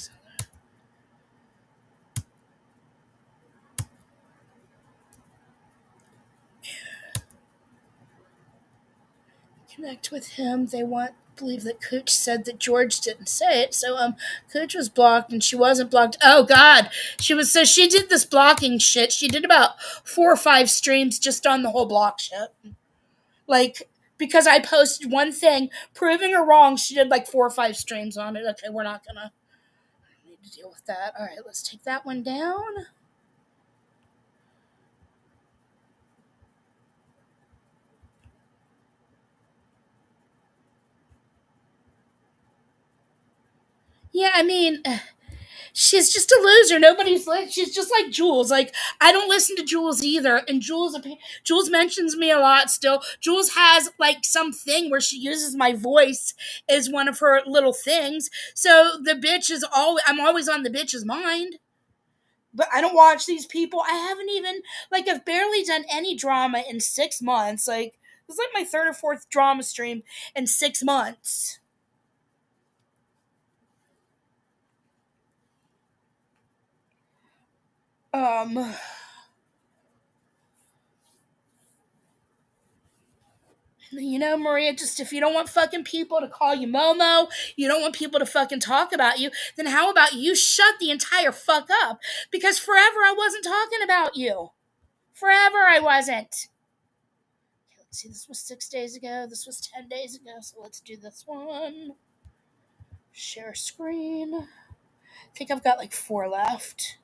Speaker 1: connect with him. They want believe that Cooch said that George didn't say it. So Cooch was blocked and she wasn't blocked. Oh God. She did this blocking shit. She did about 4 or 5 streams just on the whole block shit. Like because I posted one thing proving her wrong, she did like 4 or 5 streams on it. Okay, we're not gonna need to deal with that. Alright, let's take that one down. Yeah, I mean, she's just a loser. She's just like Jules. Like I don't listen to Jules either, and Jules mentions me a lot. Still, Jules has like something where she uses my voice as one of her little things. So the bitch is always. I'm always on the bitch's mind. But I don't watch these people. I haven't even like I've barely done any drama in 6 months. Like this is like my third or fourth drama stream in 6 months. Um You know, Maria, just if you don't want fucking people to call you Momo, you don't want people to fucking talk about you, then how about you shut the entire fuck up? Because forever I wasn't talking about you. Forever I wasn't. Okay, let's see, this was 6 days ago. This was 10 days ago. So let's do this one. Share screen. I think I've got like 4 left.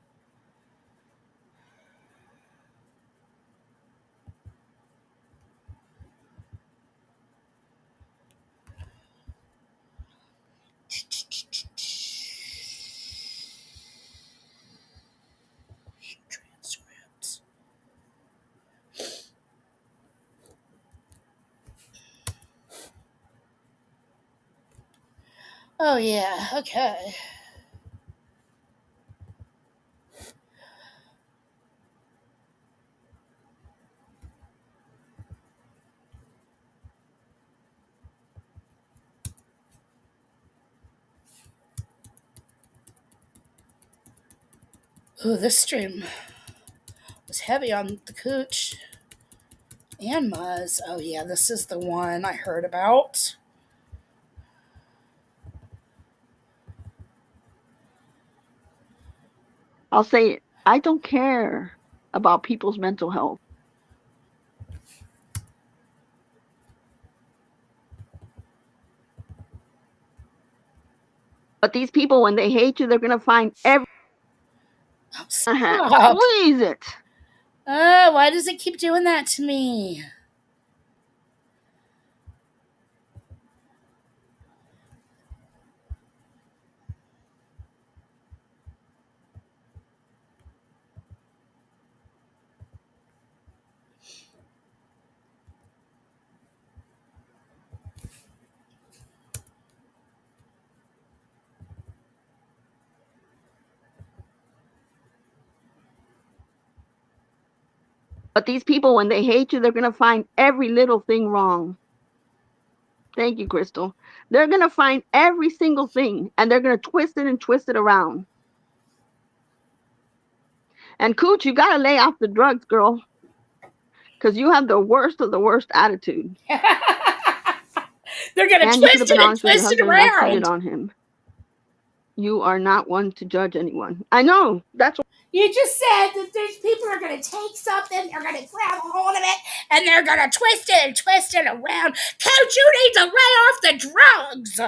Speaker 1: Transcripts. Oh, yeah. Okay. Ooh, this stream was heavy on the cooch and Muzz. Oh, yeah, this is the one I heard about.
Speaker 2: I'll say it. I don't care about people's mental health. But these people, when they hate you, they're going to find every.
Speaker 1: Oh, stop.
Speaker 2: Squeeze it.
Speaker 1: Oh, why does it keep doing that to me?
Speaker 2: But these people, when they hate you, they're going to find every little thing wrong. Thank you, Crystal. They're going to find every single thing and they're going to twist it and twist it around. And Cooch, you got to lay off the drugs, girl, because you have the worst of the worst attitude.
Speaker 1: They're going to
Speaker 2: And you should
Speaker 1: twist
Speaker 2: have
Speaker 1: it
Speaker 2: been
Speaker 1: and
Speaker 2: honest with your
Speaker 1: twist it
Speaker 2: husband and not cheated
Speaker 1: around.
Speaker 2: on him. You are not one to judge anyone. I know. That's what.
Speaker 1: You just said that these people are going to take something, they're going to grab a hold of it, and they're going to twist it and twist it around. Coach, you need to lay off the drugs.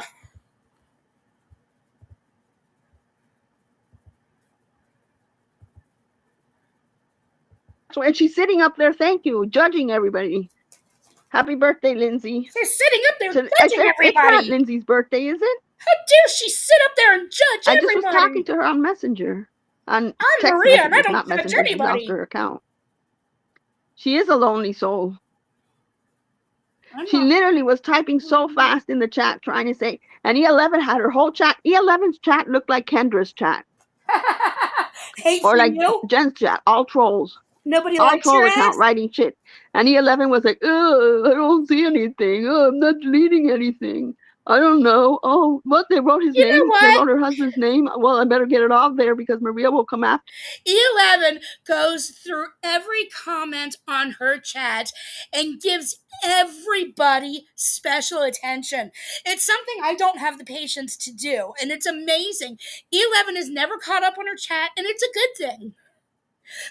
Speaker 2: And she's sitting up there, thank you, judging everybody. Happy birthday, Lindsay.
Speaker 1: She's sitting up there
Speaker 2: So
Speaker 1: judging
Speaker 2: it's not
Speaker 1: everybody.
Speaker 2: Lindsay's birthday, is it?
Speaker 1: How dare she sit up there and judge
Speaker 2: I just was
Speaker 1: everybody?
Speaker 2: talking to her on Messenger. On
Speaker 1: I'm
Speaker 2: text
Speaker 1: Maria, and I
Speaker 2: messages,
Speaker 1: don't
Speaker 2: not
Speaker 1: judge
Speaker 2: Messenger. She's lost
Speaker 1: anybody.
Speaker 2: her account. She is a lonely soul. She literally was typing so fast in the chat, trying to say, and E11 had her whole chat. E11's chat looked like Kendra's chat. Or like Jen's chat, all trolls.
Speaker 1: Nobody
Speaker 2: all
Speaker 1: likes your
Speaker 2: troll
Speaker 1: ass.
Speaker 2: account writing shit. And E11 was like, oh, I don't see anything. Oh, I'm not deleting anything. I don't know. Oh, what? They wrote his
Speaker 1: You
Speaker 2: name?
Speaker 1: know what?
Speaker 2: They wrote her husband's name? Well, I better get it off there because Maria will come after.
Speaker 1: E11 goes through every comment on her chat and gives everybody special attention. It's something I don't have the patience to do, and it's amazing. E11 is never caught up on her chat, and it's a good thing.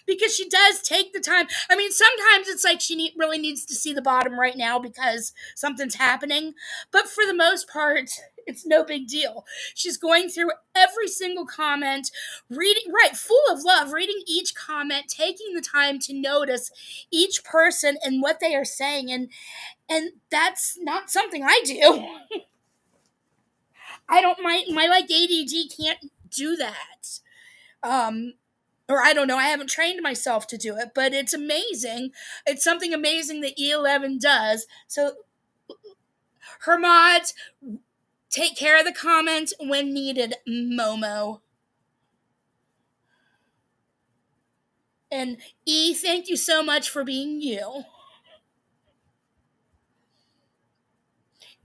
Speaker 1: Because she does take the time. I mean, sometimes it's like she really needs to see the bottom right now because something's happening. But for the most part, it's no big deal. She's going through every single comment, reading, right, full of love, reading each comment, taking the time to notice each person and what they are saying. And that's not something I do. I don't, my like ADD can't do that. Or I don't know, I haven't trained myself to do it, but it's amazing. It's something amazing that E11 does. So her mods take care of the comments when needed, Momo. And E, thank you so much for being you.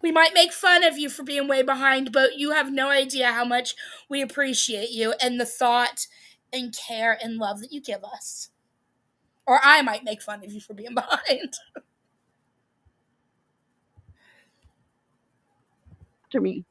Speaker 1: We might make fun of you for being way behind, but you have no idea how much we appreciate you and the thought and care and love that you give us. Or I might make fun of you for being behind.
Speaker 2: To me.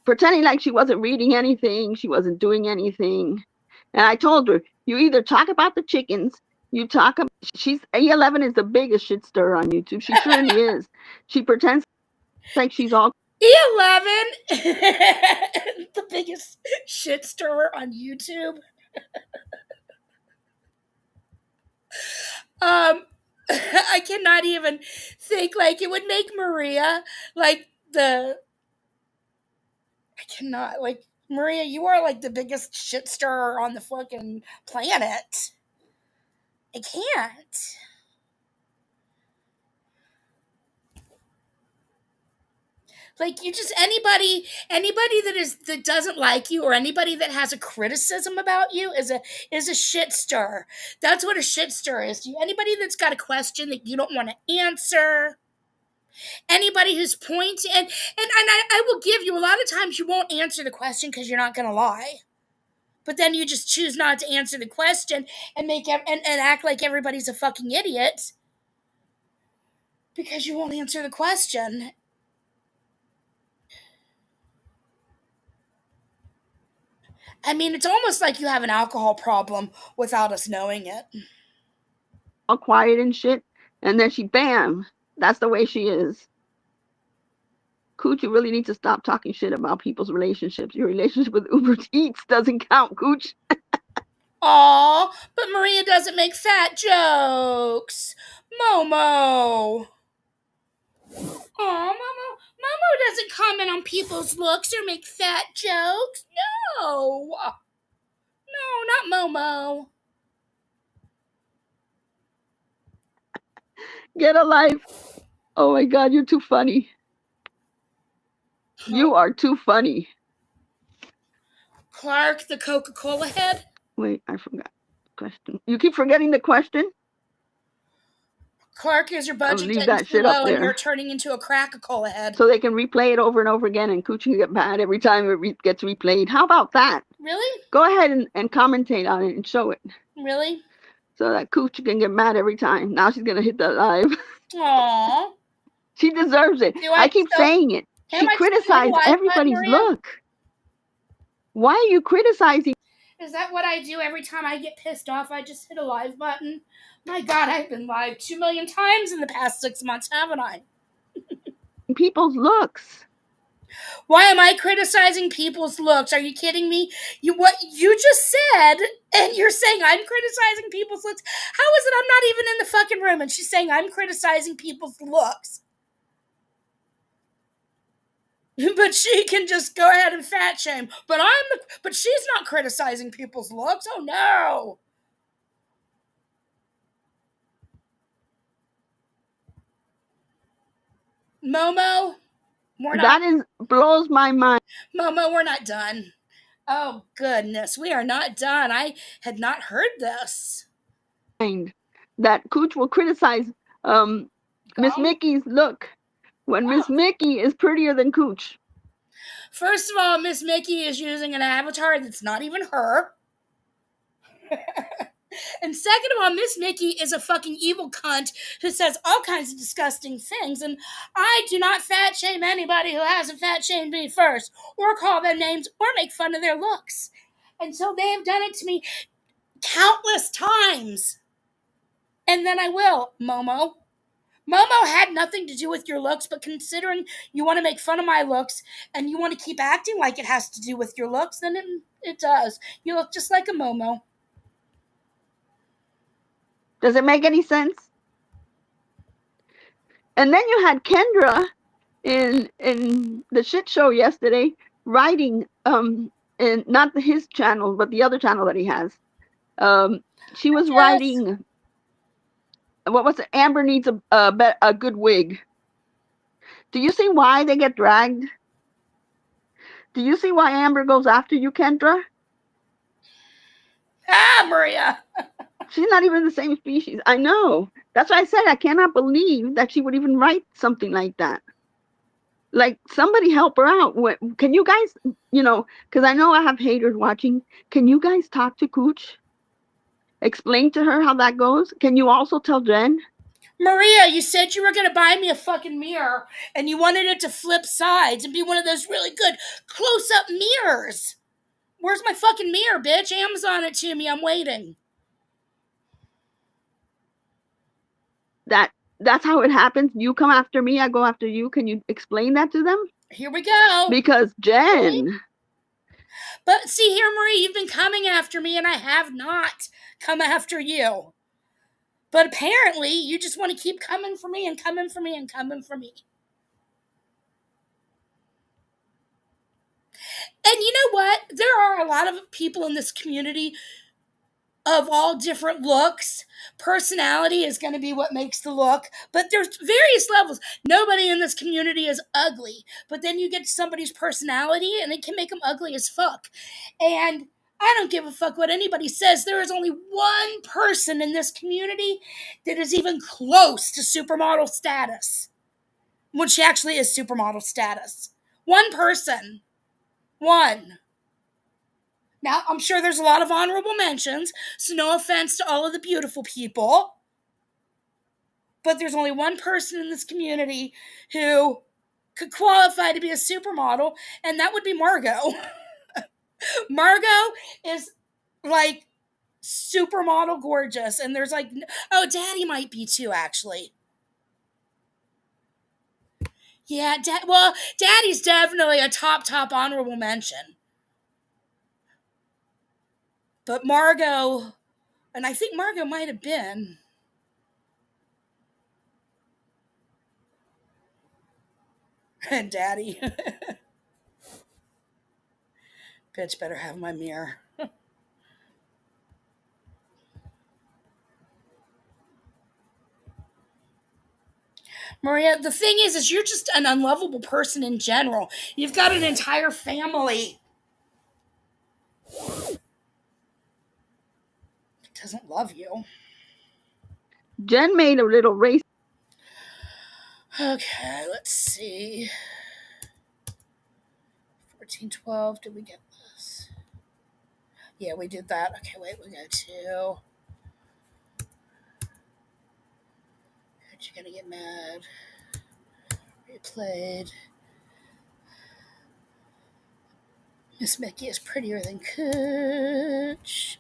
Speaker 2: Pretending like she wasn't reading anything, she wasn't doing anything. And I told her, you either talk about the chickens, you talk about, she's, E11 is the biggest shit stirrer on YouTube. She surely is. She pretends like she's all.
Speaker 1: E11, the biggest shit stirrer on YouTube. I cannot even think, like, it would make Maria like the. I cannot, like, Maria, you are like the biggest shit stirrer on the fucking planet. I can't. Like, you just, anybody that doesn't like you or anybody that has a criticism about you is a shit stir. That's what a shit stir is. Anybody that's got a question that you don't want to answer, anybody who's pointing, and I will give you, a lot of times you won't answer the question because you're not going to lie. But then you just choose not to answer the question and and act like everybody's a fucking idiot because you won't answer the question. I mean, it's almost like you have an alcohol problem without us knowing it.
Speaker 2: All quiet and shit. And then she, bam, that's the way she is. Cooch, you really need to stop talking shit about people's relationships. Your relationship with Uber Eats doesn't count, Cooch.
Speaker 1: Aw, but Maria doesn't make fat jokes. Momo. Aw, Momo doesn't comment on people's looks or make fat jokes. No. No, not Momo.
Speaker 2: Get a life. Oh my God, you're too funny. You are too funny.
Speaker 1: Clark, the Coca-Cola head.
Speaker 2: Wait, I forgot the question. You keep forgetting the question?
Speaker 1: Clark, is your budget
Speaker 2: leave
Speaker 1: getting
Speaker 2: that
Speaker 1: too
Speaker 2: shit up
Speaker 1: low and
Speaker 2: there.
Speaker 1: you're turning into a Crack-A-Cola head?
Speaker 2: So they can replay it over and over again and Cooch can get mad every time it gets replayed. How about that?
Speaker 1: Really?
Speaker 2: Go ahead and commentate on it and show it.
Speaker 1: Really?
Speaker 2: So that Cooch can get mad every time. Now she's going to hit that live.
Speaker 1: Aww.
Speaker 2: She deserves it. I keep saying it. She criticized everybody's look. Why are you criticizing?
Speaker 1: Is that what I do every time I get pissed off? I just hit a live button. My God, I've been live 2 million times in the past 6 months, haven't I?
Speaker 2: People's looks.
Speaker 1: Why am I criticizing people's looks? Are you kidding me? What you just said, and you're saying I'm criticizing people's looks. How is it I'm not even in the fucking room and she's saying I'm criticizing people's looks? But she can just go ahead and fat shame. But she's not criticizing people's looks. Oh no. Momo, we're not
Speaker 2: That is blows my mind.
Speaker 1: Momo, we're not done. Oh goodness, we are not done. I had not heard this.
Speaker 2: That Cooch will criticize Miss
Speaker 1: Gum?
Speaker 2: Mickey's look when Miss
Speaker 1: Oh.
Speaker 2: Mickey is prettier than Cooch.
Speaker 1: First of all, Miss Mickey is using an avatar that's not even her. And second of all, Miss Mickey is a fucking evil cunt who says all kinds of disgusting things. And I do not fat shame anybody who hasn't fat shamed me first, or call them names, or make fun of their looks. And so they have done it to me countless times. And then I will, Momo. Momo had nothing to do with your looks, but considering you want to make fun of my looks and you want to keep acting like it has to do with your looks, then it does. You look just like a Momo.
Speaker 2: Does it make any sense? And then you had Kendra in the shit show yesterday writing in not his channel but the other channel that he has. She was
Speaker 1: Yes.
Speaker 2: writing, what was it? Amber needs a good wig. Do you see why they get dragged? Do you see why Amber goes after you, Kendra?
Speaker 1: Ah, Maria.
Speaker 2: She's not even the same species. I know. That's why I said I cannot believe that she would even write something like that. Like, somebody help her out. Can you guys, because I know I have haters watching. Can you guys talk to Cooch? Explain to her how that goes. Can you also tell Jen?
Speaker 1: Maria, you said you were going to buy me a fucking mirror and you wanted it to flip sides and be one of those really good close up mirrors. Where's my fucking mirror, bitch? Amazon it to me. I'm waiting.
Speaker 2: That's how it happens. You come after me, I go after you. Can you explain that to them?
Speaker 1: Here we go.
Speaker 2: Because
Speaker 1: See?
Speaker 2: Jen,
Speaker 1: But see here, Marie, you've been coming after me and I have not come after you. But apparently, you just want to keep coming for me and coming for me and coming for me. And you know what? There are a lot of people in this community of all different looks. Personality is going to be what makes the look, but there's various levels. Nobody in this community is ugly, but then you get somebody's personality and it can make them ugly as fuck. And I don't give a fuck what anybody says. There is only one person in this community that is even close to supermodel status, when she actually is supermodel status. One person. One. Now, I'm sure there's a lot of honorable mentions, so no offense to all of the beautiful people. But there's only one person in this community who could qualify to be a supermodel, and that would be Margot. Margot is like supermodel gorgeous, and there's like, oh, Daddy might be too, actually. Yeah, well, Daddy's definitely a top honorable mention. But Margot, and I think Margot might have been. And Daddy. Bitch better have my mirror. Maria, the thing is you're just an unlovable person in general. You've got an entire family that doesn't love you.
Speaker 2: Jen made a little race.
Speaker 1: Okay, let's see. 1412, did we get this? Yeah, we did that. Okay, wait, we got two. You're gonna get mad. Replayed. Miss Mickey is prettier than Cooch.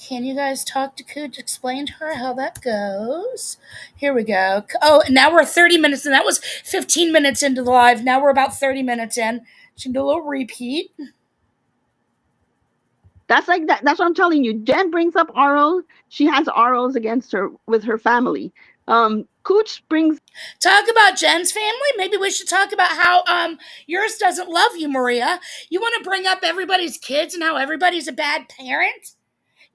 Speaker 1: Can you guys talk to Cooch? Explain to her how that goes. Here we go. Oh, now we're 30 minutes, and that was 15 minutes into the live. Now we're about 30 minutes in. She can do a little repeat.
Speaker 2: That's like that. That's what I'm telling you. Jen brings up ROs. She has ROs against her with her family. Cooch brings.
Speaker 1: Talk about Jen's family. Maybe we should talk about how yours doesn't love you, Maria. You want to bring up everybody's kids and how everybody's a bad parent?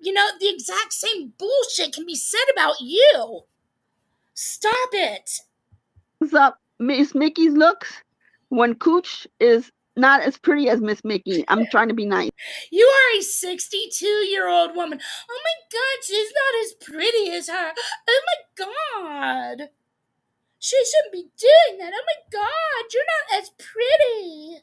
Speaker 1: You know, the exact same bullshit can be said about you. Stop it.
Speaker 2: Up Miss Mickey's looks when Cooch is not as pretty as Miss Mickey. I'm trying to be nice.
Speaker 1: You are a 62-year-old woman. Oh my god, she's not as pretty as her. Oh my god. She shouldn't be doing that. Oh my god, you're not as pretty.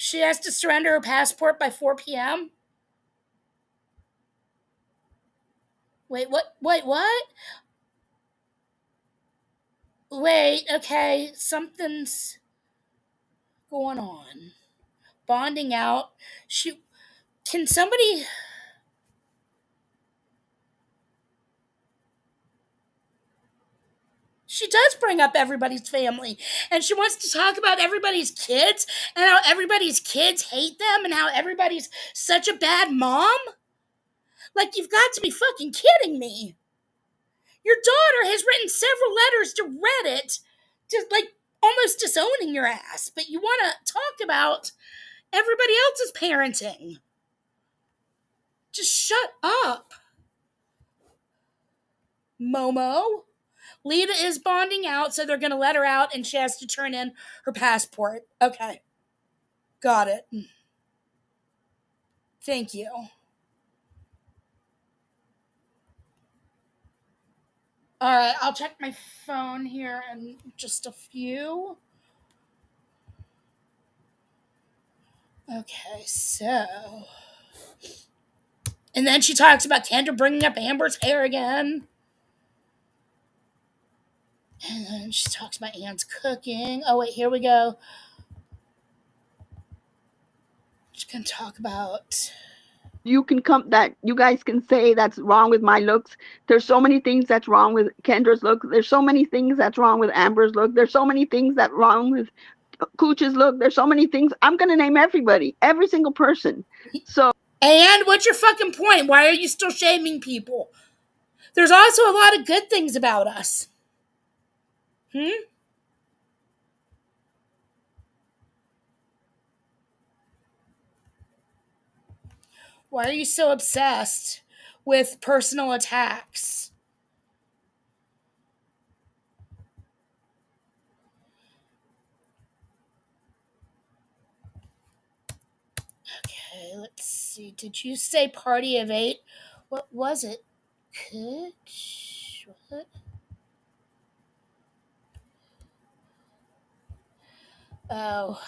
Speaker 1: She has to surrender her passport by 4 p.m. Wait, what? Wait, what? Wait, okay, something's going on. Bonding out. Can somebody. She does bring up everybody's family, and she wants to talk about everybody's kids and how everybody's kids hate them and how everybody's such a bad mom. Like, you've got to be fucking kidding me. Your daughter has written several letters to Reddit, just like almost disowning your ass, but you want to talk about everybody else's parenting. Just shut up. Momo. Lita is bonding out, so they're going to let her out, and she has to turn in her passport. Okay. Got it. Thank you. All right, I'll check my phone here in just a few. Okay, so. And then she talks about Kendra bringing up Amber's hair again. And then she talks about Anne's cooking. Oh, wait, here we go. She's going to talk about.
Speaker 2: You guys can say that's wrong with my looks. There's so many things that's wrong with Kendra's look. There's so many things that's wrong with Amber's look. There's so many things that wrong with Cooch's look. There's so many things. I'm gonna name everybody, every single person. So.
Speaker 1: And what's your fucking point? Why are you still shaming people? There's also a lot of good things about us. Why are you so obsessed with personal attacks? Okay, let's see. Did you say party of 8? What was it? What? Oh.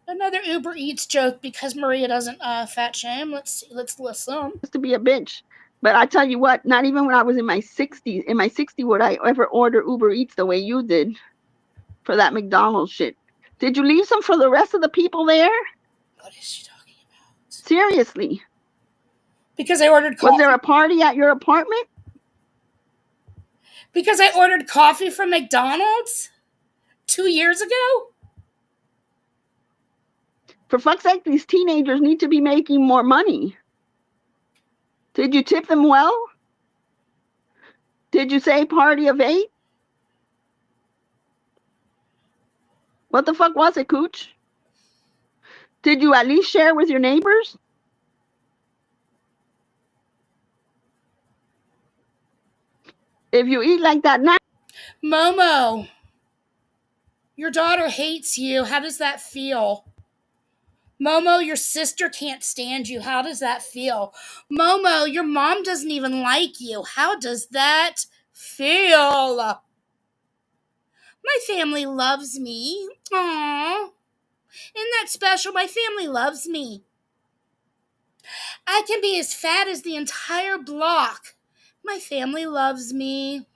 Speaker 1: Another Uber Eats joke because Maria doesn't fat shame. Let's see. Let's listen.
Speaker 2: To be a bitch. But I tell you what, not even when I was in my 60s would I ever order Uber Eats the way you did for that McDonald's shit. Did you leave some for the rest of the people there?
Speaker 1: What is she talking about?
Speaker 2: Seriously.
Speaker 1: Because I ordered coffee.
Speaker 2: Was there a party at your apartment?
Speaker 1: Because I ordered coffee from McDonald's 2 years ago?
Speaker 2: For fuck's sake, these teenagers need to be making more money. Did you tip them well? Did you say party of 8? What the fuck was it, Cooch? Did you at least share with your neighbors? If you eat like that now.
Speaker 1: Momo, your daughter hates you. How does that feel? Momo, your sister can't stand you. How does that feel? Momo, your mom doesn't even like you. How does that feel? My family loves me. Aww. Isn't that special? My family loves me. I can be as fat as the entire block. My family loves me.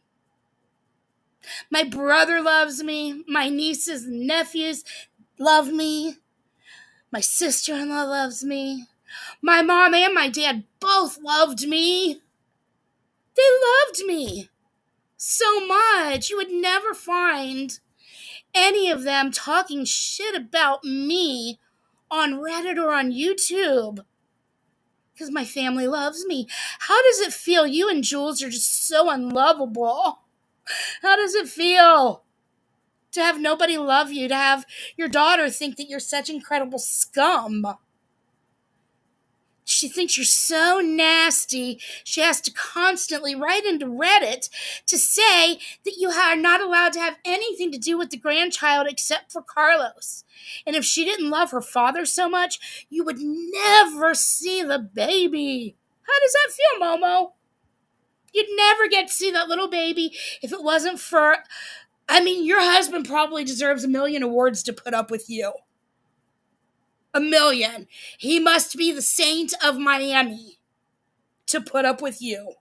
Speaker 1: My brother loves me. My nieces and nephews, love me. My sister-in-law loves me. My mom and my dad both loved me. They loved me so much. You would never find any of them talking shit about me on Reddit or on YouTube. Because my family loves me. How does it feel? You and Jules are just so unlovable. How does it feel to have nobody love you, to have your daughter think that you're such incredible scum? She thinks you're so nasty, she has to constantly write into Reddit to say that you are not allowed to have anything to do with the grandchild except for Carlos. And if she didn't love her father so much, you would never see the baby. How does that feel, Momo? You'd never get to see that little baby if it wasn't for. I mean, your husband probably deserves 1,000,000 awards to put up with you. 1,000,000. He must be the saint of Miami to put up with you.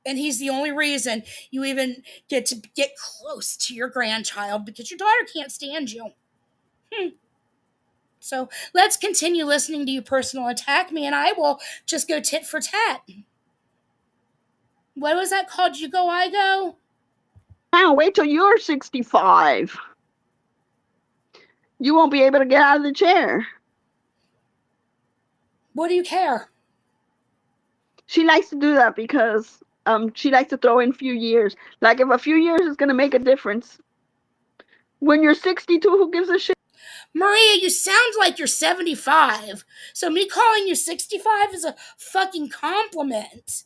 Speaker 1: And he's the only reason you even get to get close to your grandchild, because your daughter can't stand you. So let's continue listening to you personal attack me, and I will just go tit for tat. What was that called? You go, I go?
Speaker 2: Now wait till you're 65. You won't be able to get out of the chair.
Speaker 1: What do you care?
Speaker 2: She likes to do that because she likes to throw in a few years. Like if a few years is going to make a difference. When you're 62, who gives a shit?
Speaker 1: Maria, you sound like you're 75. So me calling you 65 is a fucking compliment.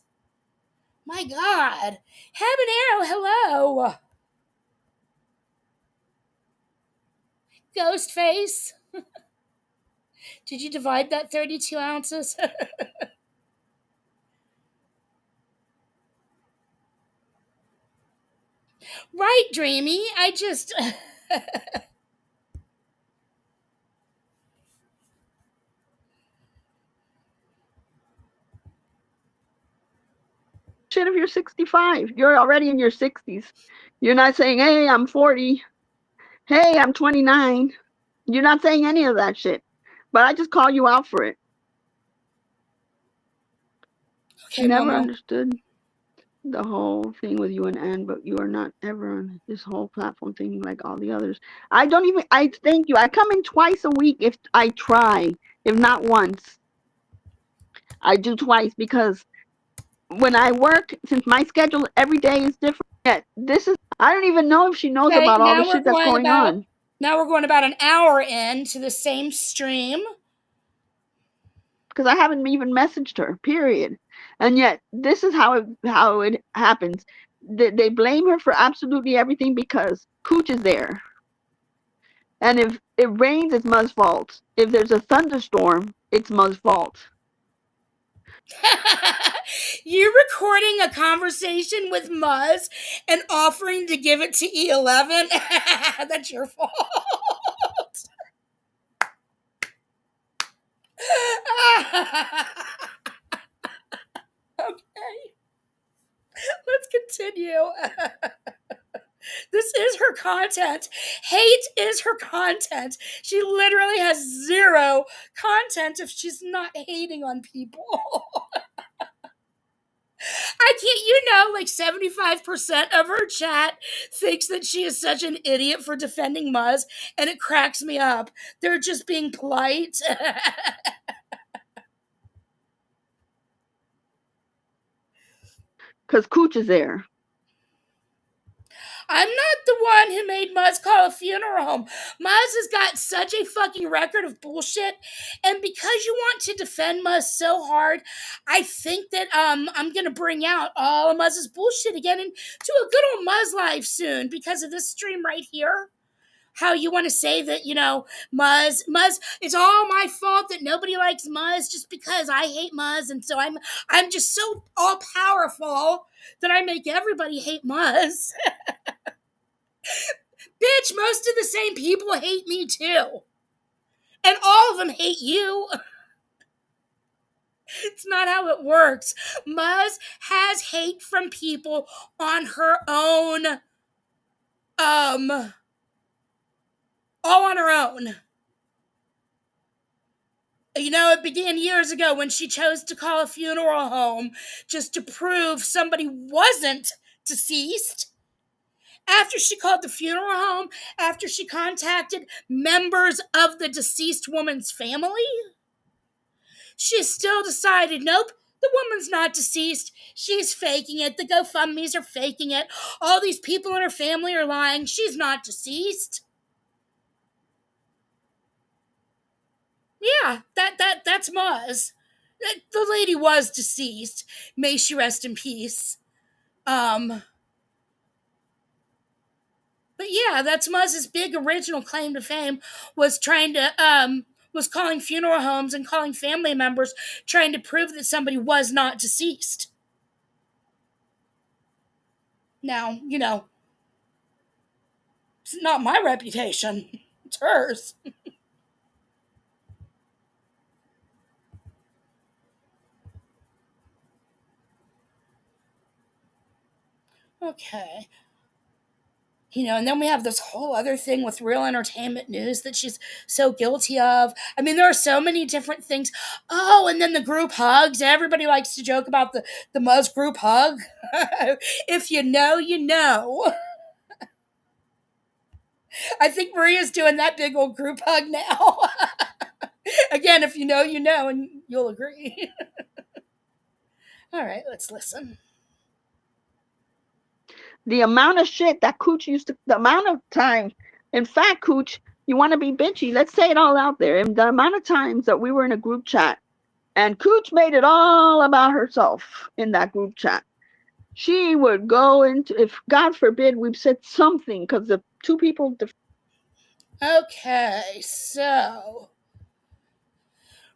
Speaker 1: My God. Habanero, hello. Ghost face. Did you divide that 32 ounces? Right, Dreamy. I just.
Speaker 2: Shit if you're 65. You're already in your 60s. You're not saying, hey, I'm 40. Hey, I'm 29. You're not saying any of that shit. But I just call you out for it.
Speaker 1: Okay,
Speaker 2: Never
Speaker 1: Momo.
Speaker 2: understood the whole thing with you and Anne, but you are not ever on this whole platform thing like all the others. I thank you. I come in twice a week if I try, if not once. I do twice because when I work, since my schedule every day is different, I don't even know if she knows
Speaker 1: Okay,
Speaker 2: about all the shit that's going on.
Speaker 1: Now we're going about an hour into the same stream.
Speaker 2: Because I haven't even messaged her, period. And yet, this is how it happens. They blame her for absolutely everything because Cooch is there. And if it rains, it's Muzz's fault. If there's a thunderstorm, it's Muzz's fault.
Speaker 1: You recording a conversation with Muzz and offering to give it to E11? That's your fault. Okay. Let's continue. This is her content. Hate is her content. She literally has zero content if she's not hating on people. I can't, like 75% of her chat thinks that she is such an idiot for defending Muzz, and it cracks me up. They're just being polite.
Speaker 2: Because Cooch is there.
Speaker 1: I'm not the one who made Muzz call a funeral home. Muzz has got such a fucking record of bullshit, and because you want to defend Muzz so hard, I think that I'm gonna bring out all of Muzz's bullshit again into a good old Muzz life soon because of this stream right here. How you want to say that, Muzz, it's all my fault that nobody likes Muzz just because I hate Muzz, and so I'm just so all powerful that I make everybody hate Muzz. Bitch, most of the same people hate me too. And all of them hate you. It's not how it works. Muzz has hate from people on her own all on her own. You know, it began years ago when she chose to call a funeral home just to prove somebody wasn't deceased. After she called the funeral home, after she contacted members of the deceased woman's family, she still decided, nope, the woman's not deceased. She's faking it. The GoFundMe's are faking it. All these people in her family are lying. She's not deceased. Yeah, that's Muzz. The lady was deceased. May she rest in peace. Um, but yeah, that's Muzz's big original claim to fame, was trying to was calling funeral homes and calling family members, trying to prove that somebody was not deceased. Now, you know, it's not my reputation. It's hers. Okay. You know, and then we have this whole other thing with Real Entertainment News that she's so guilty of. I mean, there are so many different things. Oh, and then the group hugs. Everybody likes to joke about the Muzz group hug. If you know, you know. I think Maria's doing that big old group hug now. Again, if you know, you know, and you'll agree. All right, let's listen.
Speaker 2: The amount of shit that Cooch used to, the amount of times, in fact, Cooch, you want to be bitchy, let's say it all out there. And the amount of times that we were in a group chat and Cooch made it all about herself in that group chat. She would go into, if God forbid we've said something, because the two people.
Speaker 1: Okay, so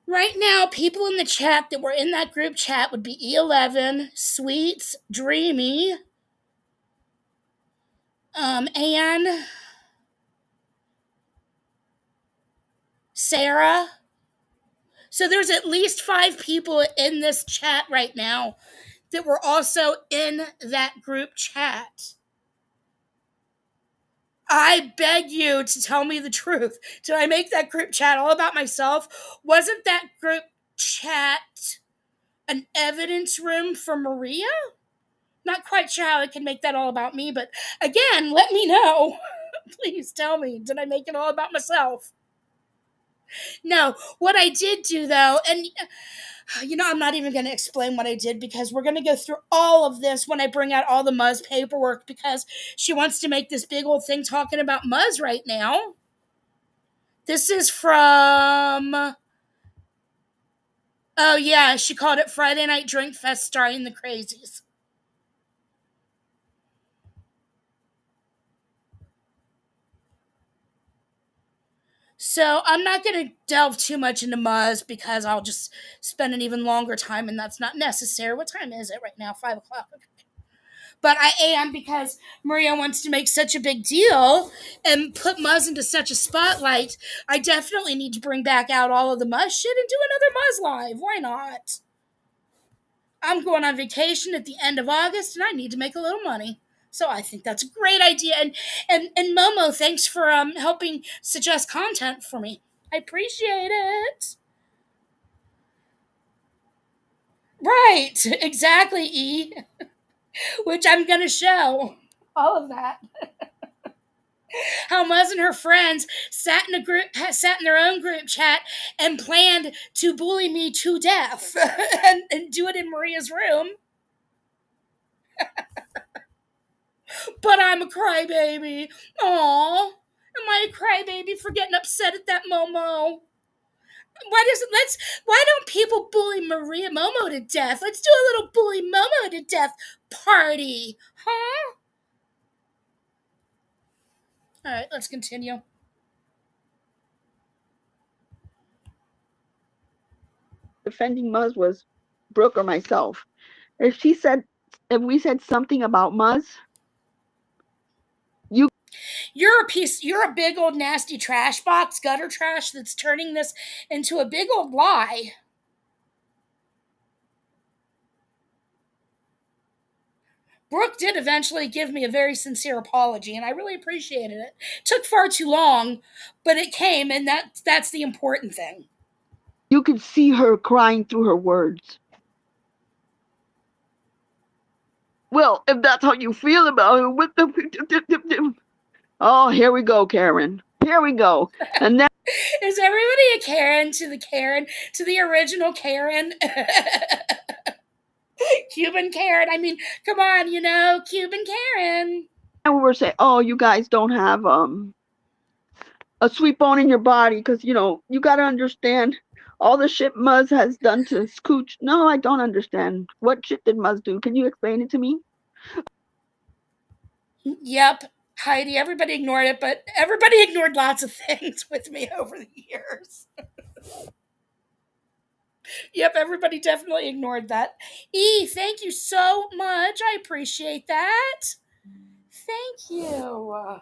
Speaker 1: right now, people in the chat that were in that group chat would be E11, Sweets, Dreamy, Anne, Sarah. So there's at least 5 people in this chat right now that were also in that group chat. I beg you to tell me the truth. Did I make that group chat all about myself? Wasn't that group chat an evidence room for Maria? Not quite sure how I can make that all about me, but again, let me know. Please tell me, did I make it all about myself? No, what I did do though, and you know, I'm not even going to explain what I did because we're going to go through all of this when I bring out all the Muzz paperwork because she wants to make this big old thing talking about Muzz right now. This is from. Oh, yeah, she called it Friday Night Drink Fest starring the Crazies. So I'm not going to delve too much into Muzz because I'll just spend an even longer time, and that's not necessary. What time is it right now? 5 o'clock. But I am because Maria wants to make such a big deal and put Muzz into such a spotlight. I definitely need to bring back out all of the Muzz shit and do another Muzz live. Why not? I'm going on vacation at the end of August and I need to make a little money. So I think that's a great idea. And Momo, thanks for helping suggest content for me. I appreciate it. Right, exactly, E. Which I'm gonna show. All of that. How Muzz and her friends sat in their own group chat and planned to bully me to death and do it in Maria's room. But I'm a crybaby. Aww. Am I a crybaby for getting upset at that Momo? Why don't people bully Maria Momo to death? Let's do a little bully Momo to death party. Huh? Alright, let's continue.
Speaker 2: Defending Muzz was Brooke or myself. If we said something about Muzz,
Speaker 1: You're a big old nasty trash box, gutter trash that's turning this into a big old lie. Brooke did eventually give me a very sincere apology, and I really appreciated it. It took far too long, but it came, and that's the important thing.
Speaker 2: You could see her crying through her words. Well, if that's how you feel about it, what the. Oh, here we go, Karen. Here we go. And then
Speaker 1: Is everybody a Karen to the original Karen? Cuban Karen. I mean, come on, Cuban Karen.
Speaker 2: we were saying, oh, you guys don't have a sweet bone in your body because you got to understand all the shit Muzz has done to Scooch. No, I don't understand. What shit did Muzz do? Can you explain it to me?
Speaker 1: Yep, Heidi. Everybody ignored it, but everybody ignored lots of things with me over the years. Yep, everybody definitely ignored that. Thank you so much. I appreciate that. Thank you.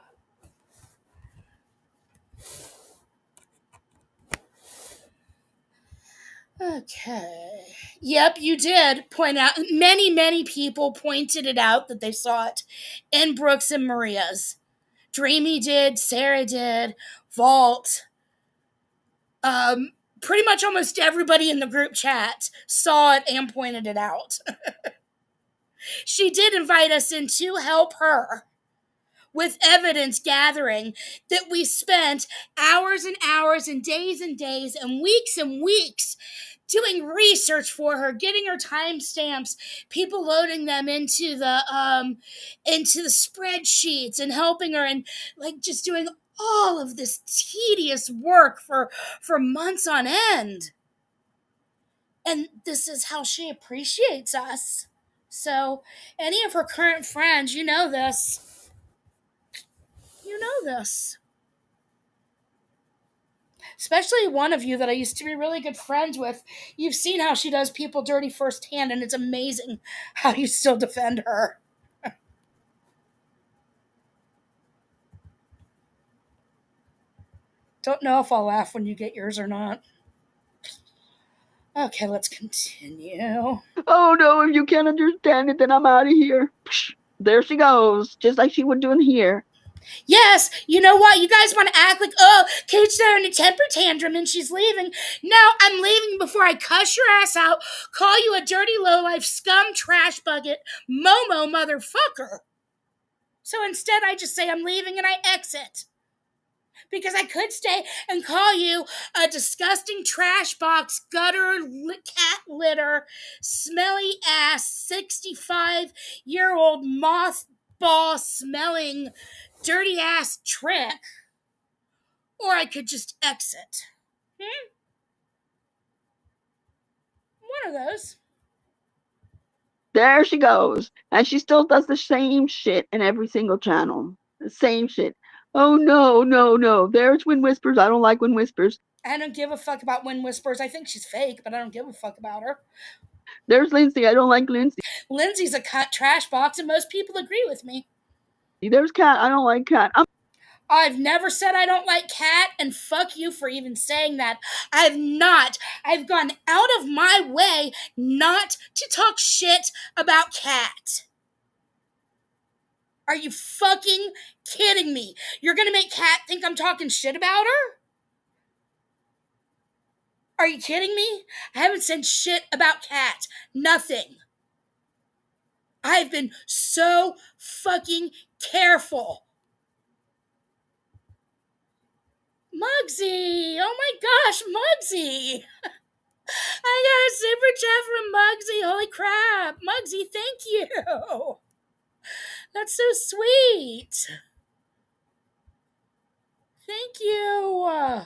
Speaker 1: Okay. Yep, you did point out. Many people pointed it out that they saw it in Brooks and Maria's. Dreamy did, Sarah did, Vault. Um, Pretty much almost everybody in the group chat saw it and pointed it out. She did invite us in to help her with evidence gathering that we spent hours and hours and days and weeks doing research for her, getting her timestamps, people loading them into the spreadsheets and helping her, and like just doing all of this tedious work for months on end. And this is how she appreciates us. So, any of her current friends, you know this. You know this. Especially one of you that I used to be really good friends with. You've seen how she does people dirty firsthand, and it's amazing how you still defend her. Don't know if I'll laugh when you get yours or not. Okay, let's continue.
Speaker 2: Oh no, if you can't understand it, then I'm out of here. Psh, there she goes, just like she would do in here.
Speaker 1: Yes, you know what? You guys want to act like, oh, Kate's throwing a temper tantrum and she's leaving. No, I'm leaving before I cuss your ass out, call you a dirty lowlife scum trash bucket, Momo motherfucker. So instead, I just say I'm leaving and I exit. Because I could stay and call you a disgusting trash box, gutter, cat litter, smelly ass, 65-year-old mothball smelling, dirty ass trick. Or I could just exit. One of those.
Speaker 2: There she goes. And she still does the same shit in every single channel. The same shit. Oh no, no, no. There's Wind Whispers. I don't like Wind Whispers.
Speaker 1: I don't give a fuck about Wind Whispers. I think she's fake, but I don't give a fuck about her.
Speaker 2: There's Lindsay. I don't like Lindsay.
Speaker 1: Lindsay's a cut trash box, and most people agree with me.
Speaker 2: There's Cat. I don't like Cat.
Speaker 1: I've never said I don't like Cat, and fuck you for even saying that. I've not. I've gone out of my way not to talk shit about Cat. Are you fucking kidding me? You're gonna make Cat think I'm talking shit about her? Are you kidding me? I haven't said shit about Cat. Nothing. I've been so fucking careful. Muggsy! Oh my gosh, Muggsy! I got a super chat from Muggsy. Holy crap. Muggsy, thank you. That's so sweet. Thank you.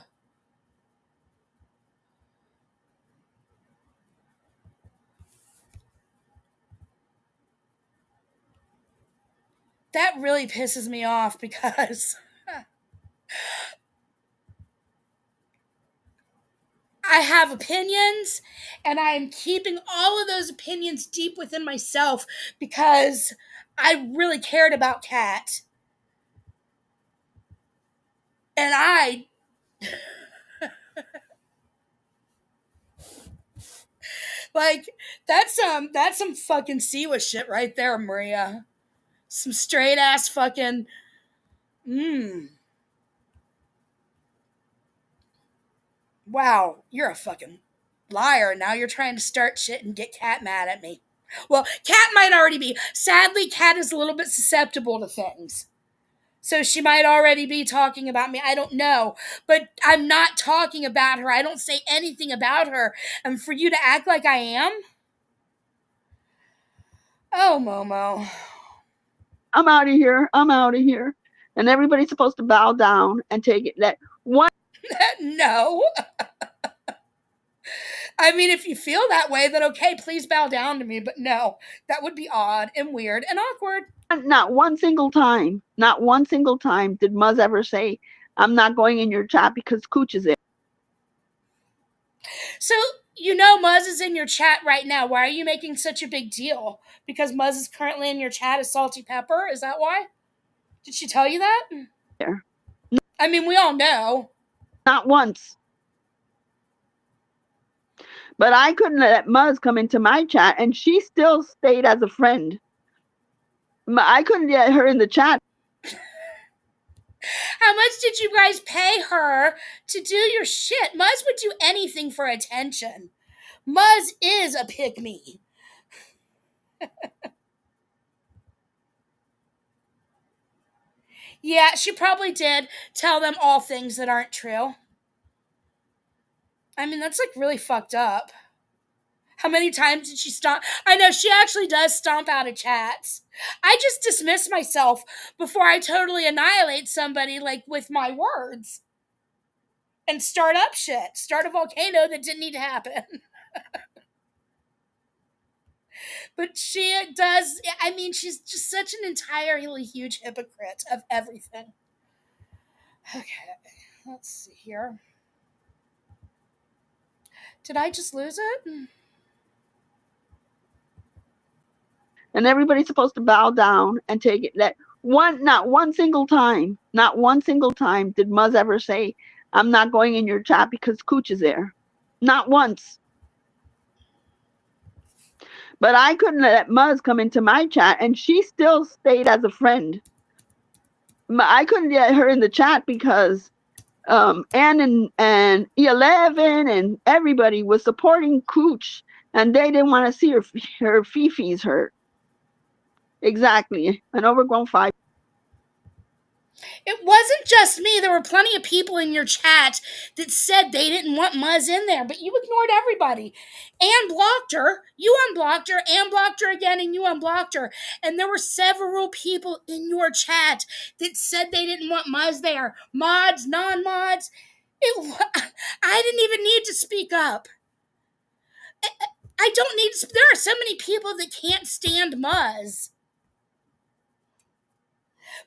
Speaker 1: That really pisses me off because I have opinions and I am keeping all of those opinions deep within myself because I really cared about Kat. And like that's some fucking Siwa shit right there, Maria. Some straight ass fucking. Mmm. Wow, you're a fucking liar. Now you're trying to start shit and get Kat mad at me. Well, Kat might already be. Sadly, Kat is a little bit susceptible to things. So she might already be talking about me. I don't know. But I'm not talking about her. I don't say anything about her. And for you to act like I am? Oh, Momo.
Speaker 2: I'm out of here. I'm out of here. And everybody's supposed to bow down and take it. That one.
Speaker 1: No. I mean, if you feel that way, then okay, please bow down to me. But no, that would be odd and weird and awkward.
Speaker 2: Not one single time, not one single time did Muzz ever say, I'm not going in your chat because Cooch is there.
Speaker 1: So, you know Muzz is in your chat right now. Why are you making such a big deal? Because Muzz is currently in your chat as Salty Pepper? Is that why? Did she tell you that?
Speaker 2: There.
Speaker 1: I mean, we all know.
Speaker 2: Not once. But I couldn't let Muzz come into my chat, and she still stayed as a friend. I couldn't get her in the chat.
Speaker 1: How much did you guys pay her to do your shit? Muzz would do anything for attention. Muzz is a pick-me. Yeah, she probably did tell them all things that aren't true. I mean, that's like really fucked up. How many times did she stomp? I know she actually does stomp out of chats. I just dismiss myself before I totally annihilate somebody, like with my words. And start up shit. Start a volcano that didn't need to happen. But she does, I mean, she's just such an entirely huge hypocrite of everything. Okay, let's see here. Did I just lose it?
Speaker 2: And everybody's supposed to bow down and take it. That one, not one single time, not one single time did Muzz ever say, I'm not going in your chat because Cooch is there. Not once. But I couldn't let Muzz come into my chat, and she still stayed as a friend. I couldn't get her in the chat because Ann and E11 and everybody was supporting Cooch, and they didn't want to see her fifis hurt. Exactly, an overgrown 5.
Speaker 1: It wasn't just me. There were plenty of people in your chat that said they didn't want Muzz in there, but you ignored everybody. And blocked her. You unblocked her, and blocked her again, and you unblocked her. And there were several people in your chat that said they didn't want Muzz there. Mods, non-mods. I didn't even need to speak up. I don't need to. There are so many people that can't stand Muzz.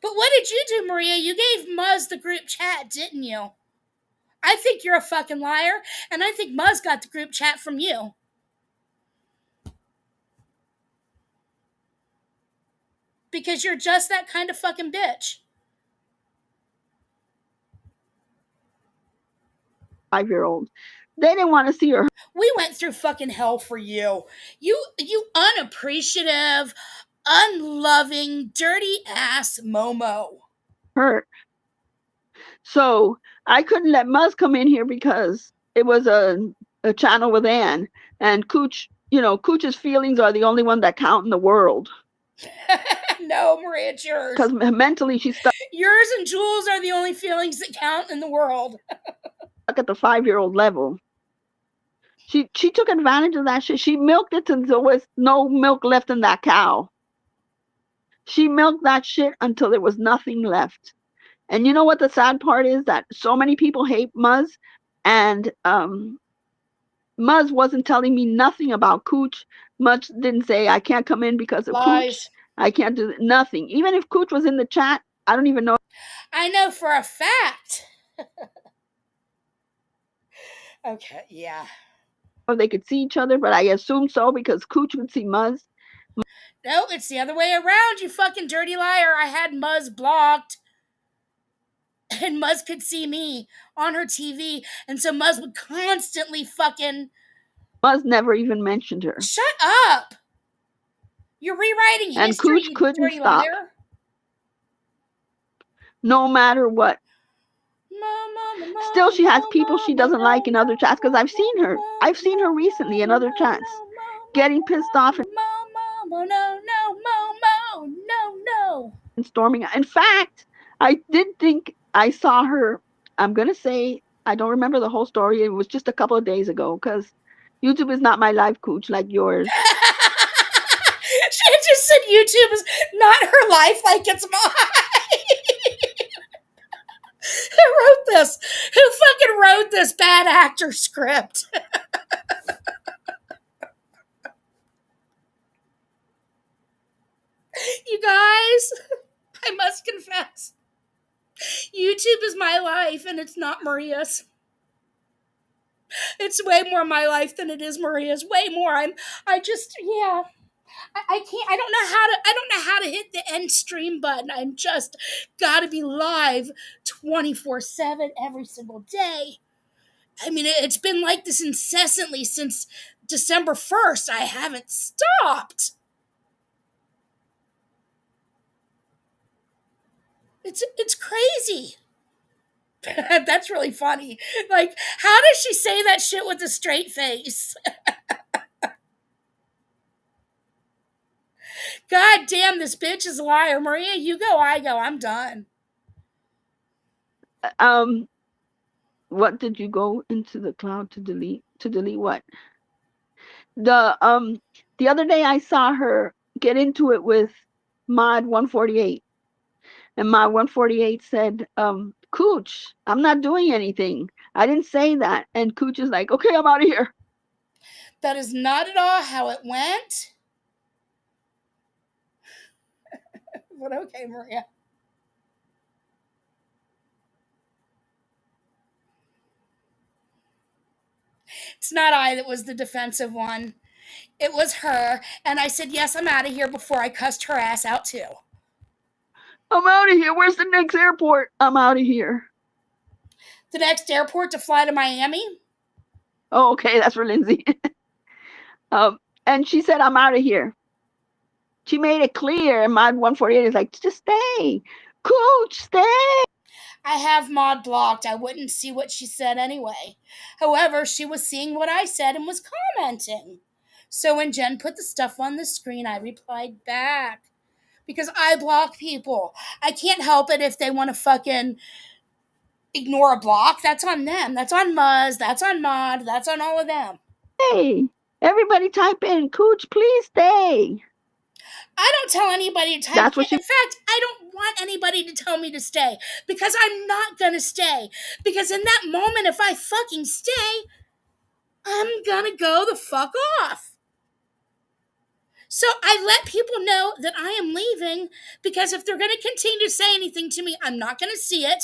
Speaker 1: But what did you do, Maria? You gave Muzz the group chat, didn't you? I think you're a fucking liar, and I think Muzz got the group chat from you. Because you're just that kind of fucking bitch.
Speaker 2: 5-year-old. They didn't want to see her.
Speaker 1: We went through fucking hell for you. You unappreciative, unloving, dirty ass Momo.
Speaker 2: Hurt. So I couldn't let Muzz come in here because it was a channel with Ann, and Cooch, Cooch's feelings are the only one that count in the world.
Speaker 1: No, Maria, it's yours.
Speaker 2: Because mentally she's stuck.
Speaker 1: Yours and Jules are the only feelings that count in the world.
Speaker 2: Stuck at the 5-year-old level. She took advantage of that shit. She milked it until there was no milk left in that cow. She milked that shit until there was nothing left. And you know what the sad part is? That so many people hate Muzz, and Muzz wasn't telling me nothing about Cooch. Muzz didn't say, I can't come in because of
Speaker 1: Lies.
Speaker 2: Cooch. I can't do nothing. Even if Cooch was in the chat, I don't even know.
Speaker 1: I know for a fact. Okay, yeah.
Speaker 2: Or they could see each other, but I assume so because Cooch would see Muzz.
Speaker 1: No, it's the other way around, you fucking dirty liar. I had Muzz blocked. And Muzz could see me on her TV. And so Muzz would constantly fucking...
Speaker 2: Muzz never even mentioned her.
Speaker 1: Shut up! You're rewriting history,
Speaker 2: And Cooch
Speaker 1: you
Speaker 2: couldn't
Speaker 1: dirty
Speaker 2: stop.
Speaker 1: liar.
Speaker 2: no matter what. Still, she has people she doesn't like in other chats because I've seen her. I've seen her recently in other chats getting pissed off and storming. In fact, I did think I saw her. I'm going to say I don't remember the whole story. It was just a couple of days ago because YouTube is not my life coach like yours.
Speaker 1: She just said YouTube is not her life like it's mine. Who wrote this? Who fucking wrote this bad actor script? You guys, I must confess, YouTube is my life and it's not Maria's. It's way more my life than it is Maria's. Way more. I just, yeah. I can't. I don't know how to hit the end stream button. I'm just got to be live 24/7 every single day. I mean, it's been like this incessantly since December 1st. I haven't stopped. It's crazy. That's really funny. Like, how does she say that shit with a straight face? God damn, this bitch is a liar. Maria, you go, I go. I'm done.
Speaker 2: What did you go into the cloud to delete? To delete what? The other day I saw her get into it with Mod 148. And Mod 148 said, Cooch, I'm not doing anything. I didn't say that. And Cooch is like, okay, I'm out of here.
Speaker 1: That is not at all how it went. But okay, Maria. It's not I that was the defensive one. It was her. And I said, yes, I'm out of here before I cussed her ass out too.
Speaker 2: I'm out of here. Where's the next airport? I'm out of here.
Speaker 1: The next airport to fly to Miami?
Speaker 2: Oh, okay. That's for Lindsay. And she said, I'm out of here. She made it clear. And Mod 148 is like, just stay. Cooch, stay.
Speaker 1: I have Mod blocked. I wouldn't see what she said anyway. However, she was seeing what I said and was commenting. So when Jen put the stuff on the screen, I replied back. Because I block people. I can't help it if they want to fucking ignore a block. That's on them. That's on Muzz. That's on Mod. That's on all of them.
Speaker 2: Hey, everybody type in, Cooch, please stay.
Speaker 1: I don't tell anybody to type. That's what in fact, I don't want anybody to tell me to stay because I'm not gonna stay. Because in that moment, if I fucking stay, I'm gonna go the fuck off. So I let people know that I am leaving because if they're going to continue to say anything to me, I'm not going to see it.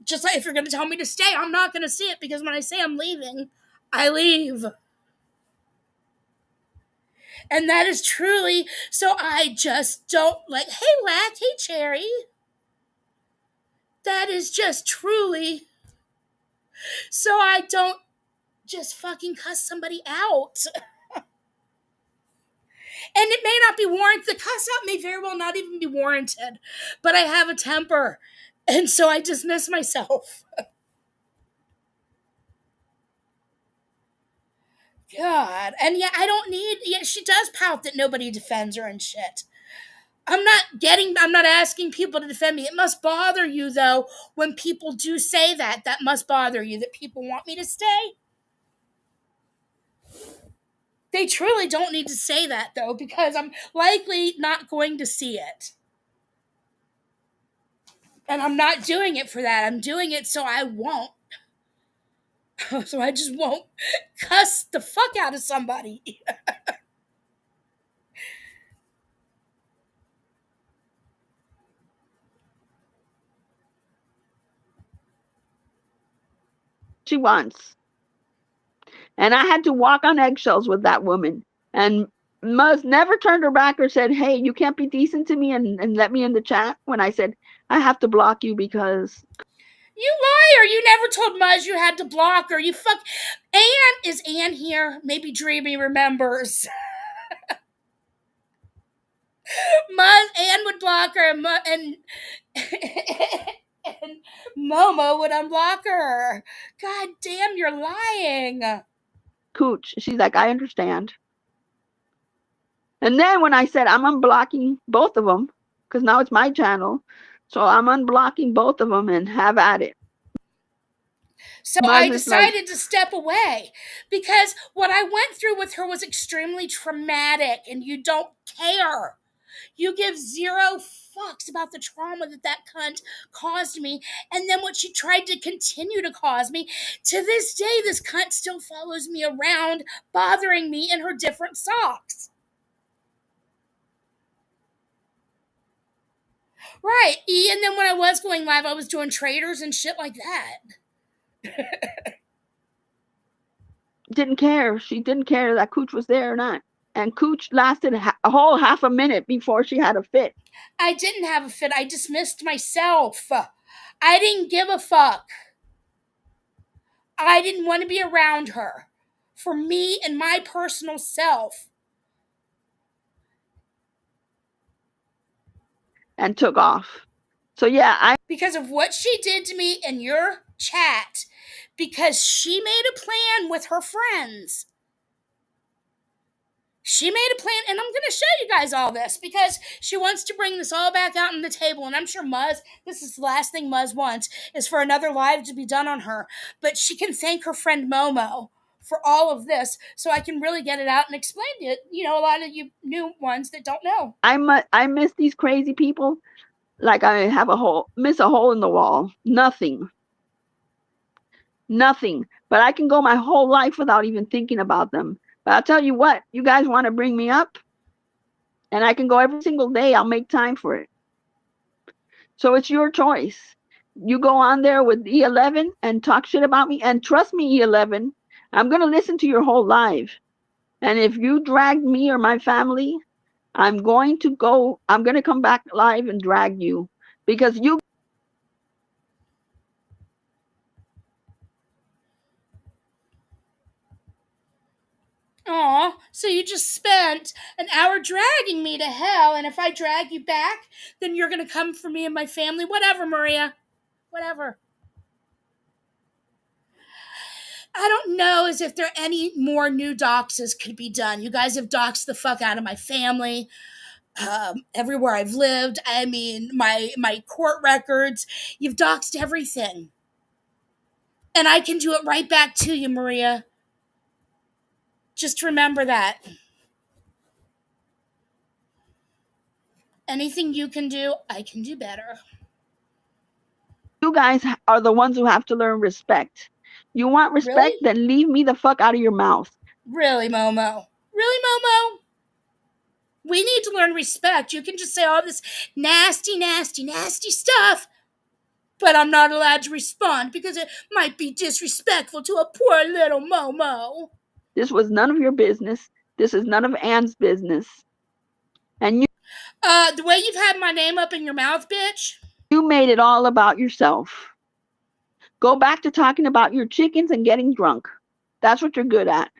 Speaker 1: Just like if you're going to tell me to stay, I'm not going to see it because when I say I'm leaving, I leave. And that is truly, so I just don't like, hey, Lack, hey, Cherry. That is just truly, so I don't just fucking cuss somebody out. And it may not be warranted. The cuss out may very well not even be warranted. But I have a temper. And so I dismiss myself. God. And yet I don't need, yet she does pout that nobody defends her and shit. I'm not asking people to defend me. It must bother you, though, when people do say that. That must bother you, that people want me to stay. They truly don't need to say that, though, because I'm likely not going to see it. And I'm not doing it for that. I'm doing it so I won't. So I just won't cuss the fuck out of somebody.
Speaker 2: She wants. And I had to walk on eggshells with that woman. And Muzz never turned her back or said, hey, you can't be decent to me and let me in the chat. When I said, I have to block you because...
Speaker 1: You liar! You never told Muzz you had to block her. You fuck... Anne, is Anne here? Maybe Dreamy remembers. Muzz, Anne would block her and And Momo would unblock her. God damn, you're lying.
Speaker 2: Cooch. She's like, I understand. And then when I said I'm unblocking both of them, because now it's my channel, so I'm unblocking both of them and have at it.
Speaker 1: So I
Speaker 2: Muzz is like,
Speaker 1: decided to step away because what I went through with her was extremely traumatic, and you don't care. You give zero fucks about the trauma that cunt caused me, and then what she tried to continue to cause me. To this day, this cunt still follows me around, bothering me in her different socks. Right. And then when I was going live, I was doing traders and shit like that.
Speaker 2: didn't care. She didn't care that Cooch was there or not. And Cooch lasted a whole half a minute before she had a fit.
Speaker 1: I didn't have a fit. I dismissed myself. I didn't give a fuck. I didn't want to be around her. For me and my personal self.
Speaker 2: And took off. So yeah,
Speaker 1: because of what she did to me in your chat, because she made a plan with her friends. She made a plan, and I'm going to show you guys all this because she wants to bring this all back out on the table. And I'm sure Muzz, this is the last thing Muzz wants, is for another live to be done on her. But she can thank her friend Momo for all of this so I can really get it out and explain it. You know, a lot of you new ones that don't know.
Speaker 2: I miss these crazy people like I have miss a hole in the wall. Nothing. But I can go my whole life without even thinking about them. But I'll tell you what, you guys want to bring me up, and I can go every single day. I'll make time for it. So it's your choice. You go on there with E11 and talk shit about me. And trust me, E11, I'm going to listen to your whole live. And if you drag me or my family, I'm going to come back live and drag you. Because you
Speaker 1: Aw, so you just spent an hour dragging me to hell, and if I drag you back, then you're gonna come for me and my family. Whatever, Maria. Whatever. I don't know as if there any more new doxes could be done. You guys have doxed the fuck out of my family. Everywhere I've lived. I mean, my court records. You've doxed everything. And I can do it right back to you, Maria. Just remember that. Anything you can do, I can do better.
Speaker 2: you guys are the ones who have to learn respect. You want respect?
Speaker 1: Really?
Speaker 2: Then leave me the fuck out of your mouth.
Speaker 1: Really, Momo? Really, Momo? We need to learn respect. You can just say all this nasty, nasty, nasty stuff, but I'm not allowed to respond because it might be disrespectful to a poor little Momo.
Speaker 2: This was none of your business. This is none of Anne's business. And
Speaker 1: The way you've had my name up in your mouth, bitch.
Speaker 2: you made it all about yourself. Go back to talking about your chickens and getting drunk. That's what you're good at.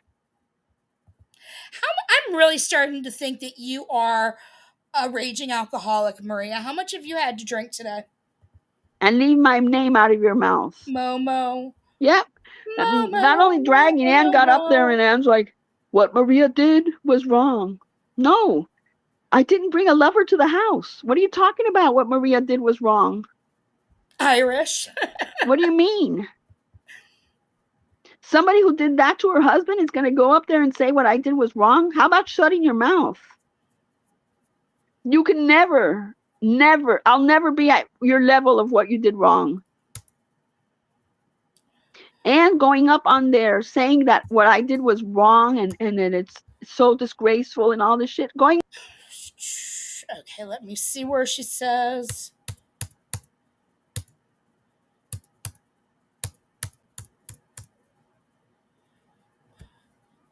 Speaker 1: I'm really starting to think that you are a raging alcoholic, Maria. How much have you had to drink today?
Speaker 2: And leave my name out of your mouth.
Speaker 1: Momo.
Speaker 2: Yep.
Speaker 1: Momo.
Speaker 2: Not only dragging, Anne got up there and Anne's like, what Maria did was wrong. No, I didn't bring a lover to the house. What are you talking about? What Maria did was wrong.
Speaker 1: Irish.
Speaker 2: What do you mean? Somebody who did that to her husband is going to go up there and say what I did was wrong? How about shutting your mouth? You can never, I'll never be at your level of what you did wrong. And going up on there saying that what I did was wrong and that it's so disgraceful and all this shit. Going.
Speaker 1: Okay, let me see where she says.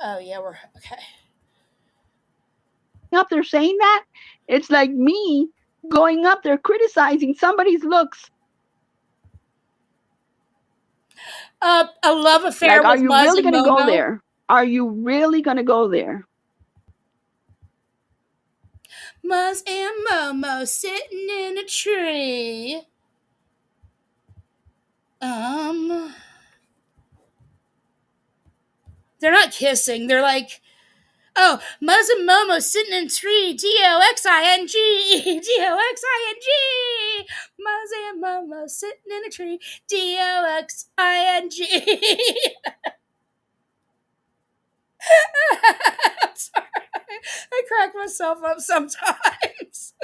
Speaker 1: Oh, yeah, we're okay.
Speaker 2: Up there saying that, it's like me going up there criticizing somebody's looks.
Speaker 1: A love affair
Speaker 2: like, are
Speaker 1: with
Speaker 2: you
Speaker 1: Muzz
Speaker 2: really
Speaker 1: and
Speaker 2: going to go
Speaker 1: Momo.
Speaker 2: there? Are you really going to go there?
Speaker 1: Muzz and Momo sitting in a tree. Um, they're not kissing. They're like, oh, Muzz and Momo sitting in tree. Doxing. Doxing. Muzz and Momo sitting in a tree. Doxing. I'm sorry. I crack myself up sometimes.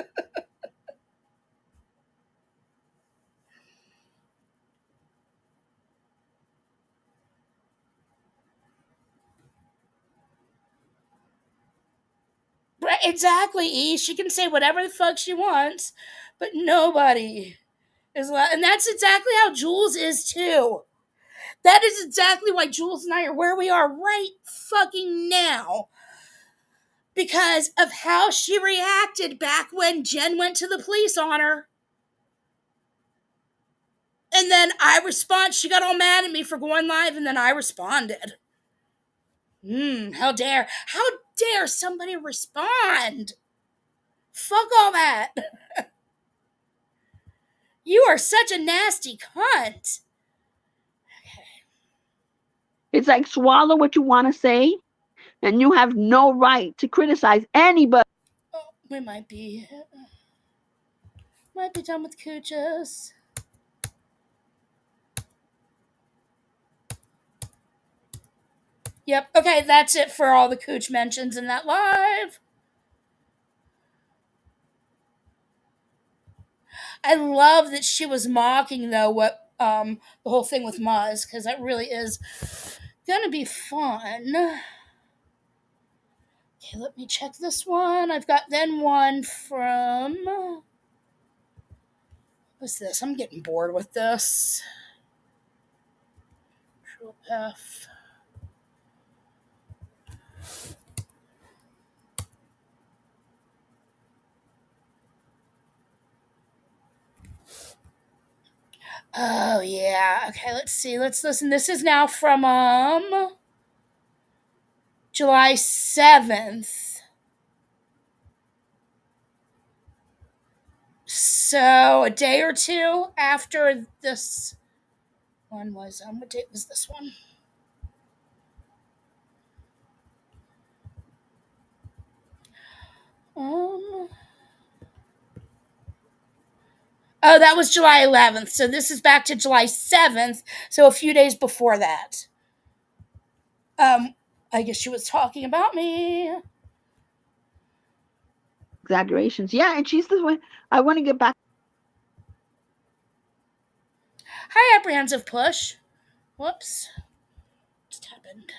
Speaker 1: Right, exactly, E. She can say whatever the fuck she wants, but nobody is allowed. And that's exactly how Jules is, too. That is exactly why Jules and I are where we are right fucking now. Because of how she reacted back when Jen went to the police on her. And then I respond. She got all mad at me for going live, and then I responded. How dare somebody respond? Fuck all that. You are such a nasty cunt.
Speaker 2: It's like swallow what you want to say, and you have no right to criticize anybody.
Speaker 1: Oh, we might be done with cooches. Yep. Okay, that's it for all the cooch mentions in that live. I love that she was mocking though what the whole thing with Muzz, because that really is gonna be fun. Okay, let me check this one. I've got then one from what's this? I'm getting bored with this. Control F. Oh yeah. Okay, let's see. Let's listen. This is now from July 7th. So a day or two after this one was what date was this one? Um Oh, that was July 11th. So this is back to July 7th. So a few days before that. I guess she was talking about me.
Speaker 2: Exaggerations. Yeah, and she's the one. I want to get back.
Speaker 1: Hi, apprehensive push. Whoops. Just happened.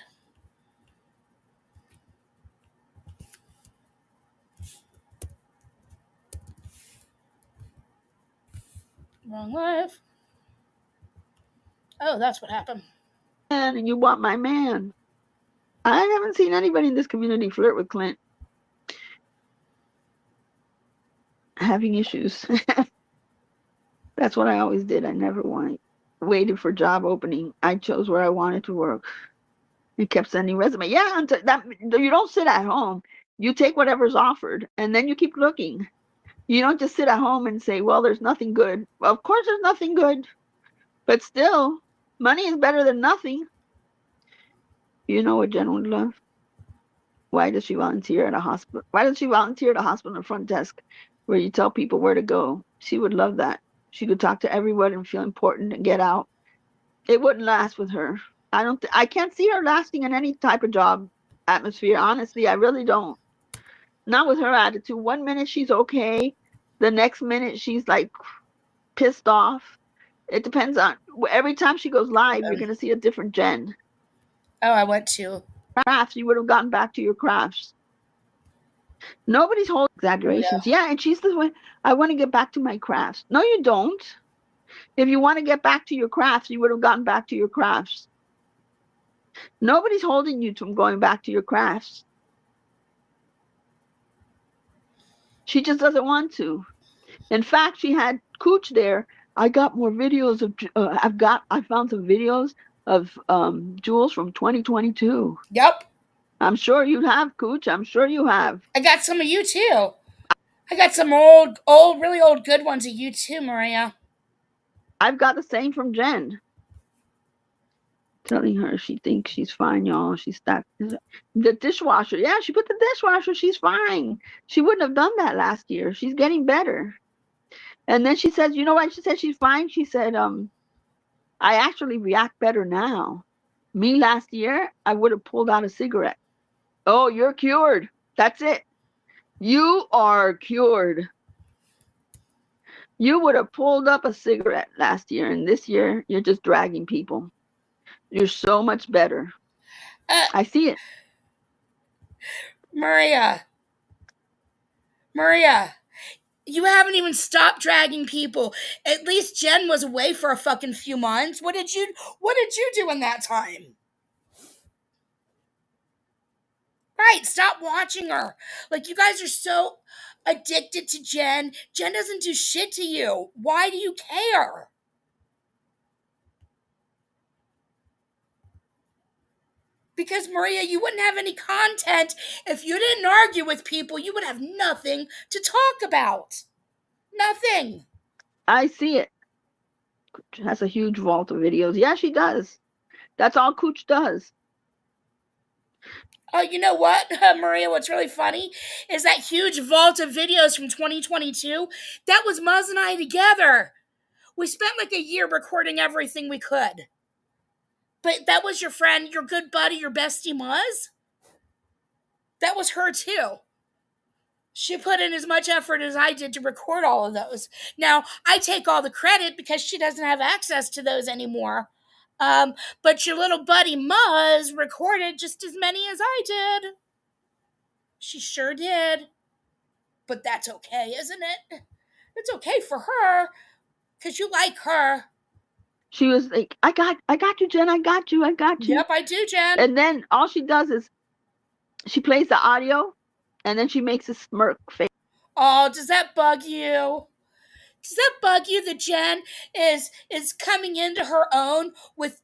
Speaker 1: Wrong live. Oh, that's what happened.
Speaker 2: And you want my man. I haven't seen anybody in this community flirt with Clint. Having issues. That's what I always did. I never waited for job opening. I chose where I wanted to work. And kept sending resume. Yeah, that you don't sit at home. You take whatever's offered, and then you keep looking. You don't just sit at home and say, "Well, there's nothing good." Well, of course, there's nothing good, but still, money is better than nothing. You know what Jen would love? Why does she volunteer at a hospital? Why does she volunteer at a hospital front desk where you tell people where to go? She would love that. She could talk to everyone and feel important and get out. It wouldn't last with her. I can't see her lasting in any type of job atmosphere. Honestly, I really don't. Not with her attitude. One minute she's okay, the next minute she's like pissed off. It depends on every time she goes live, you're gonna see a different Jen.
Speaker 1: Oh, I went to
Speaker 2: Crafts, you would have gotten back to your crafts. Nobody's holding exaggerations. Yeah, and she's the one. I want to get back to my crafts. No, you don't. If you want to get back to your crafts, you would have gotten back to your crafts. Nobody's holding you from going back to your crafts. She just doesn't want to. In fact, she had Cooch there. I got more videos of. I found some videos of Jules from 2022.
Speaker 1: Yep.
Speaker 2: I'm sure you have, Cooch. I'm sure you have.
Speaker 1: I got some of you too. I got some really old, good ones of you too, Maria.
Speaker 2: I've got the same from Jen. telling her she thinks she's fine, y'all. She's that the dishwasher. Yeah, she put the dishwasher. She's fine. She wouldn't have done that last year. She's getting better. And then she says, you know what? She said she's fine. She said, I actually react better now. Me last year, I would have pulled out a cigarette. Oh, you're cured. That's it. You are cured. You would have pulled up a cigarette last year, and this year you're just dragging people. You're so much better.
Speaker 1: Uh,
Speaker 2: I see it.
Speaker 1: Maria, Maria, you haven't even stopped dragging people. At least Jen was away for a fucking few months. What did you do in that time? Right, stop watching her. Like, you guys are so addicted to Jen. Jen doesn't do shit to you. Why do you care? Because, Maria, you wouldn't have any content if you didn't argue with people. You would have nothing to talk about. Nothing.
Speaker 2: I see it. She has a huge vault of videos. Yeah, she does. That's all Cooch does.
Speaker 1: Oh, you know what, Maria? What's really funny is that huge vault of videos from 2022. That was Muzz and I together. We spent like a year recording everything we could. But that was your friend, your good buddy, your bestie Muzz? That was her too. She put in as much effort as I did to record all of those. Now, I take all the credit because she doesn't have access to those anymore. But your little buddy Muzz recorded just as many as I did. She sure did. But that's okay, isn't it? It's okay for her because you like her.
Speaker 2: She was like, I got you, Jen. I got you. I got you.
Speaker 1: Yep, I do, Jen.
Speaker 2: And then all she does is she plays the audio, and then she makes a smirk face.
Speaker 1: Oh, does that bug you? Does that bug you that Jen is coming into her own with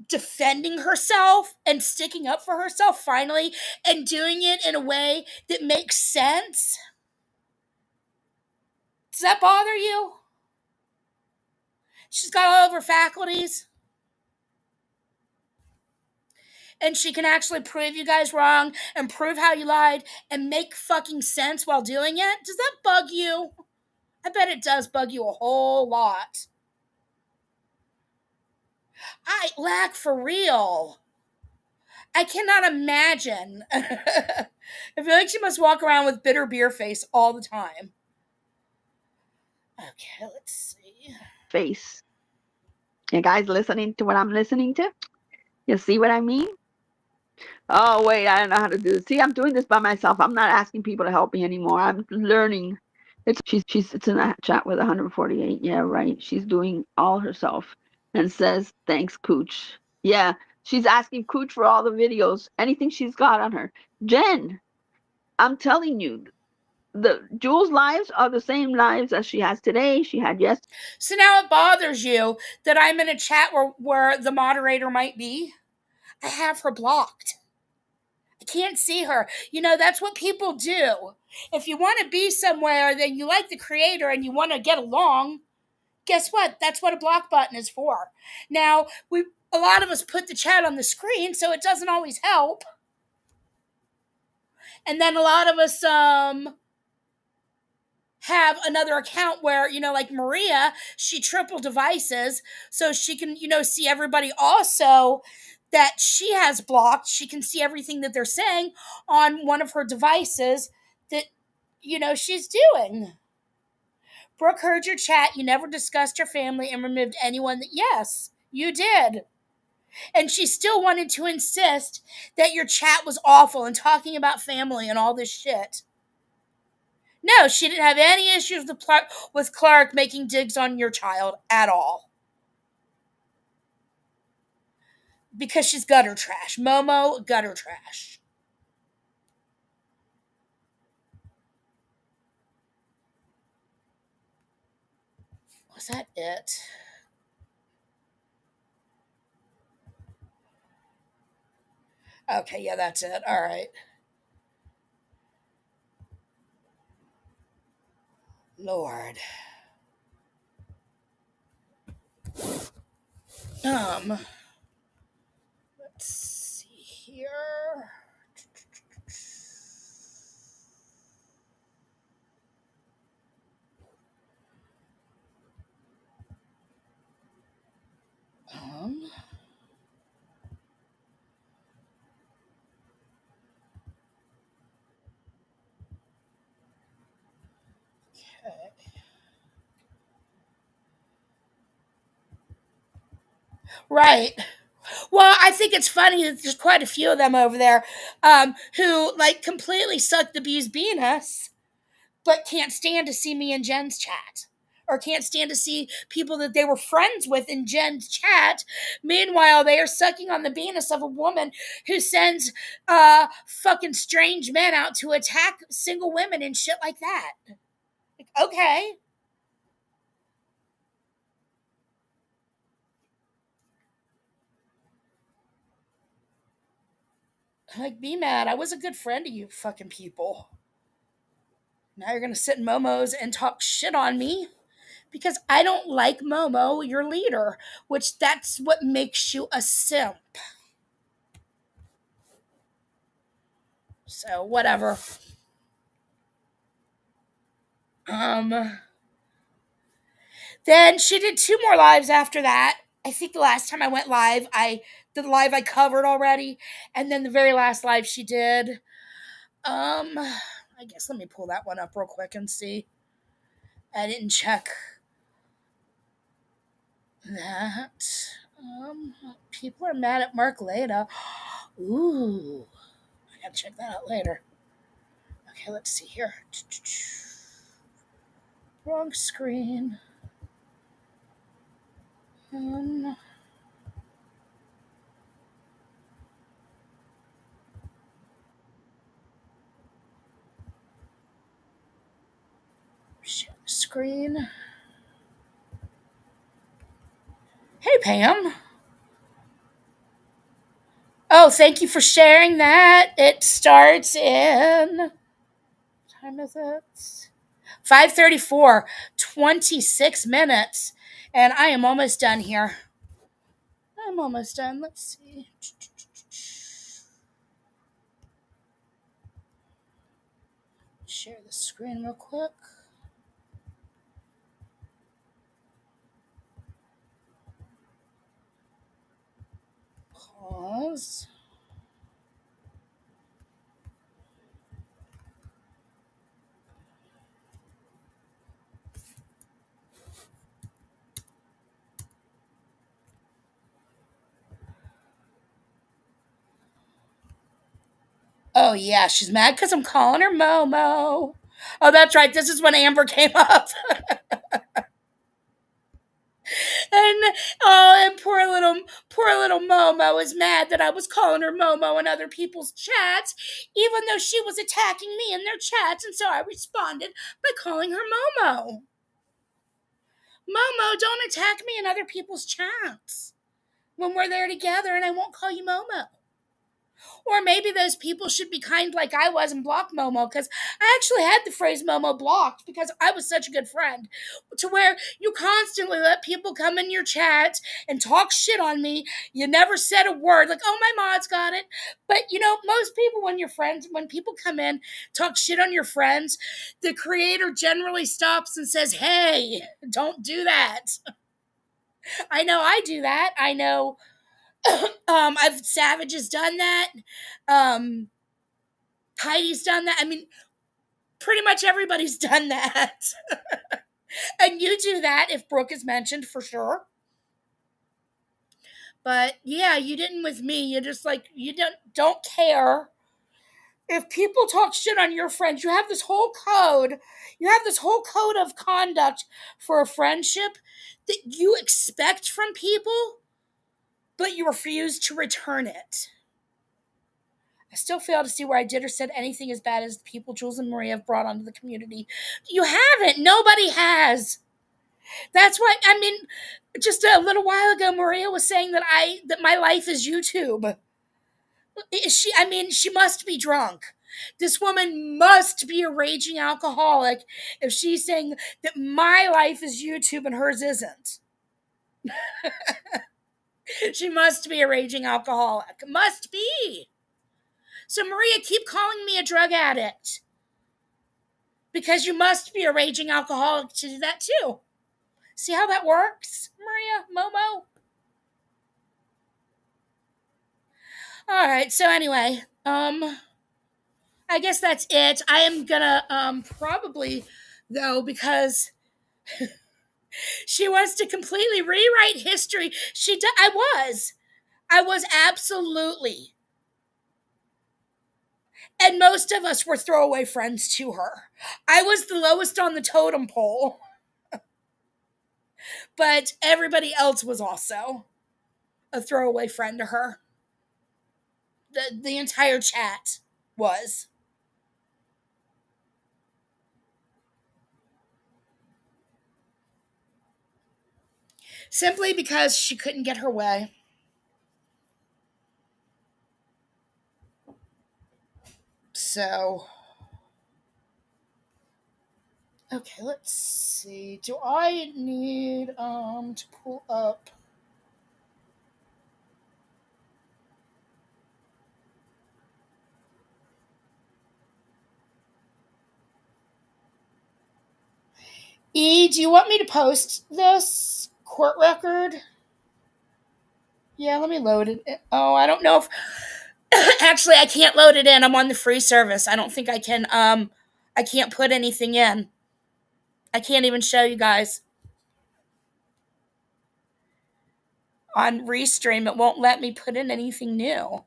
Speaker 1: defending herself and sticking up for herself finally and doing it in a way that makes sense? Does that bother you? She's got all of her faculties and she can actually prove you guys wrong and prove how you lied and make fucking sense while doing it. Does that bug you? I bet it does bug you a whole lot. I lack for real. I cannot imagine. I feel like she must walk around with bitter beer face all the time. Okay, let's see.
Speaker 2: Face. You guys listening to what I'm listening to? You see what I mean? Oh, wait, I don't know how to do this. See, I'm doing this by myself. I'm not asking people to help me anymore. I'm learning. It's in a chat with 148. Yeah, right. She's doing all herself and says, thanks, Cooch. Yeah, she's asking Cooch for all the videos, anything she's got on her. Jen, I'm telling you, the Jules' lives are the same lives as she has today. She had yesterday.
Speaker 1: So now it bothers you that I'm in a chat where the moderator might be? I have her blocked. I can't see her. You know, that's what people do. If you want to be somewhere, then you like the creator and you want to get along, guess what? That's what a block button is for. Now, a lot of us put the chat on the screen, so it doesn't always help. And then a lot of us have another account where, like Maria, she triple devices so she can, see everybody also that she has blocked. She can see everything that they're saying on one of her devices that, she's doing. Brooke heard your chat. You never discussed your family and removed anyone that, yes, you did. And she still wanted to insist that your chat was awful and talking about family and all this shit. No, she didn't have any issues with Clark making digs on your child at all. Because she's gutter trash. Momo, gutter trash. Was that it? Okay, yeah, that's it. All right. Lord. Um, let's see here. Um, okay. Right. Well, I think it's funny that there's quite a few of them over there who like completely suck the bee's penis, but can't stand to see me in Jen's chat. Or can't stand to see people that they were friends with in Jen's chat. Meanwhile, they are sucking on the penis of a woman who sends fucking strange men out to attack single women and shit like that. Like, okay. Like, be mad. I was a good friend to you fucking people. Now you're gonna sit in Momo's and talk shit on me because I don't like Momo, your leader, which that's what makes you a simp. So whatever. Um then she did two more lives after that. I think the last time I went live, I covered already, and then the very last live she did. I guess let me pull that one up real quick and see. I didn't check that. People are mad at Mark Leda. Ooh, I gotta check that out later. Okay, let's see here. Wrong screen. Um, Share the screen. Hey, Pam. Oh, thank you for sharing that. It starts in. What time is it? 5:34. 26 minutes. And I am almost done here. I'm almost done. Let's see. Share the screen real quick. Pause. Oh, yeah, she's mad because I'm calling her Momo. Oh, that's right. This is when Amber came up. And and poor little Momo is mad that I was calling her Momo in other people's chats, even though she was attacking me in their chats, and so I responded by calling her Momo. Momo, don't attack me in other people's chats when we're there together, and I won't call you Momo. Or maybe those people should be kind like I was and block Momo, because I actually had the phrase Momo blocked because I was such a good friend. To where you constantly let people come in your chat and talk shit on me. You never said a word like, oh, my mod's got it. But most people, when people come in, talk shit on your friends, the creator generally stops and says, hey, don't do that. I know I do that. I know I've Savage has done that. Um, Heidi's done that. I mean, pretty much everybody's done that. And you do that if Brooke is mentioned for sure. But yeah, you didn't with me. You just like you don't care. If people talk shit on your friends, you have this whole code. You have this whole code of conduct for a friendship that you expect from people, but you refuse to return it. I still fail to see where I did or said anything as bad as the people Jules and Maria have brought onto the community. You haven't. Nobody has. That's why, I mean, just a little while ago, Maria was saying that my life is YouTube. She must be drunk. This woman must be a raging alcoholic if she's saying that my life is YouTube and hers isn't. She must be a raging alcoholic. Must be. So, Maria, keep calling me a drug addict. Because you must be a raging alcoholic to do that too. See how that works, Maria? Momo? All right, so anyway, I guess that's it. I am gonna probably though because she wants to completely rewrite history. I was absolutely, and most of us were throwaway friends to her. I was the lowest on the totem pole, but everybody else was also a throwaway friend to her. The entire chat was. Simply because she couldn't get her way. So, okay, let's see. Do I need to pull up? E, do you want me to post this court record? Yeah, let me load it. Oh, I don't know if actually I can't load it in. I'm on the free service. I don't think I can I can't put anything in. I can't even show you guys. On Restream, it won't let me put in anything new.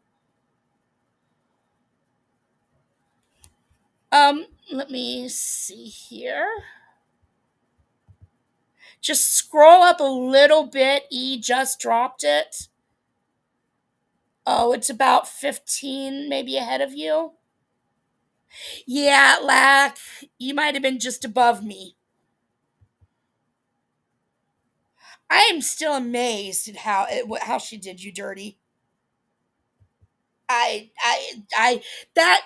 Speaker 1: Let me see here. Just scroll up a little bit. E just dropped it. Oh, it's about 15 maybe ahead of you. Yeah, Lack, you might have been just above me. I am still amazed at how she did you dirty. I that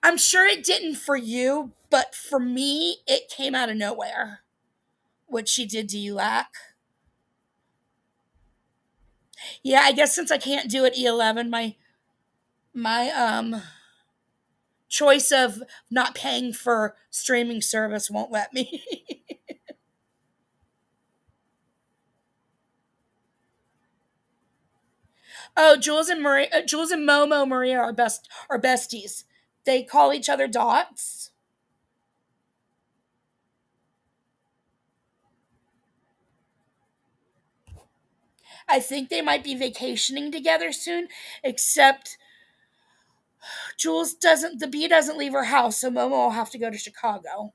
Speaker 1: I'm sure it didn't for you, but for me, it came out of nowhere. What she did to you, Lack. Yeah, I guess since I can't do it E11, my choice of not paying for streaming service won't let me. Oh, Jules and Momo Maria are besties. They call each other Dots. I think they might be vacationing together soon, except the bee doesn't leave her house, so Momo will have to go to Chicago.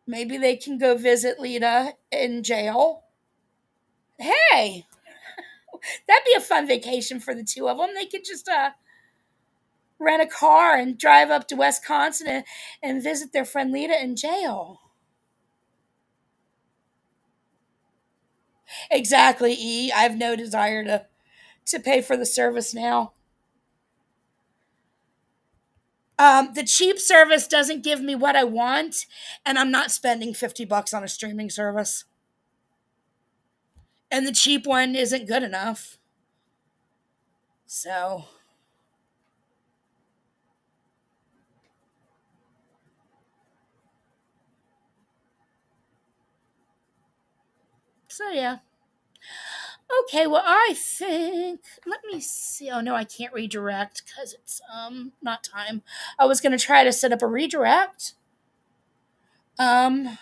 Speaker 1: Maybe they can go visit Lita in jail. Hey, that'd be a fun vacation for the two of them. They could just rent a car and drive up to Wisconsin and visit their friend Lita in jail. Exactly, E. I have no desire to pay for the service now. The cheap service doesn't give me what I want, and I'm not spending $50 on a streaming service. And the cheap one isn't good enough. So, yeah. Okay, well, I think let me see. Oh no, I can't redirect because it's not time. I was gonna try to set up a redirect. Um,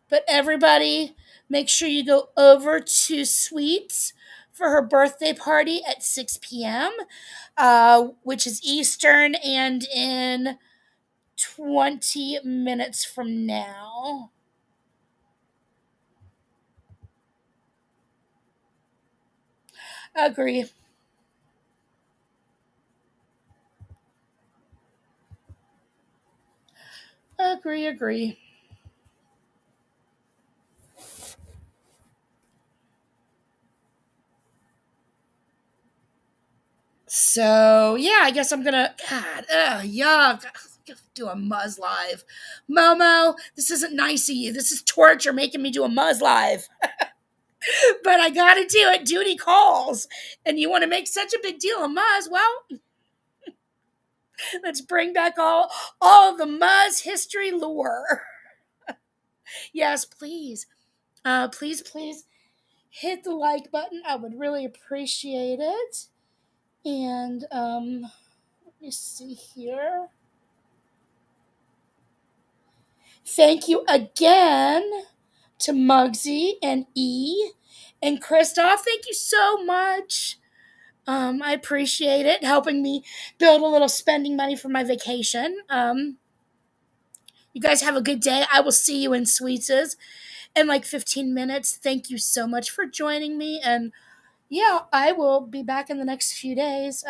Speaker 1: but everybody, make sure you go over to Sweets for her birthday party at 6 p.m., which is Eastern, and in 20 minutes from now. Agree. Agree. So, yeah, I guess I'm gonna. God, yuck. Do a Muzz live. Momo, this isn't nice of you. This is torture making me do a Muzz live. But I gotta do it. Duty calls. And you want to make such a big deal of Muzz? Well, let's bring back all of the Muzz history lore. Yes, please. Please hit the like button. I would really appreciate it. And let me see here. Thank you again to Muggsy and E and Christoph. Thank you so much. I appreciate it, helping me build a little spending money for my vacation. You guys have a good day. I will see you in Sweetses in like 15 minutes. Thank you so much for joining me. And yeah, I will be back in the next few days.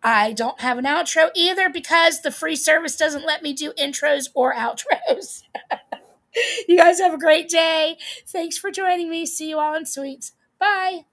Speaker 1: I don't have an outro either because the free service doesn't let me do intros or outros. You guys have a great day. Thanks for joining me. See you all in Sweets. Bye.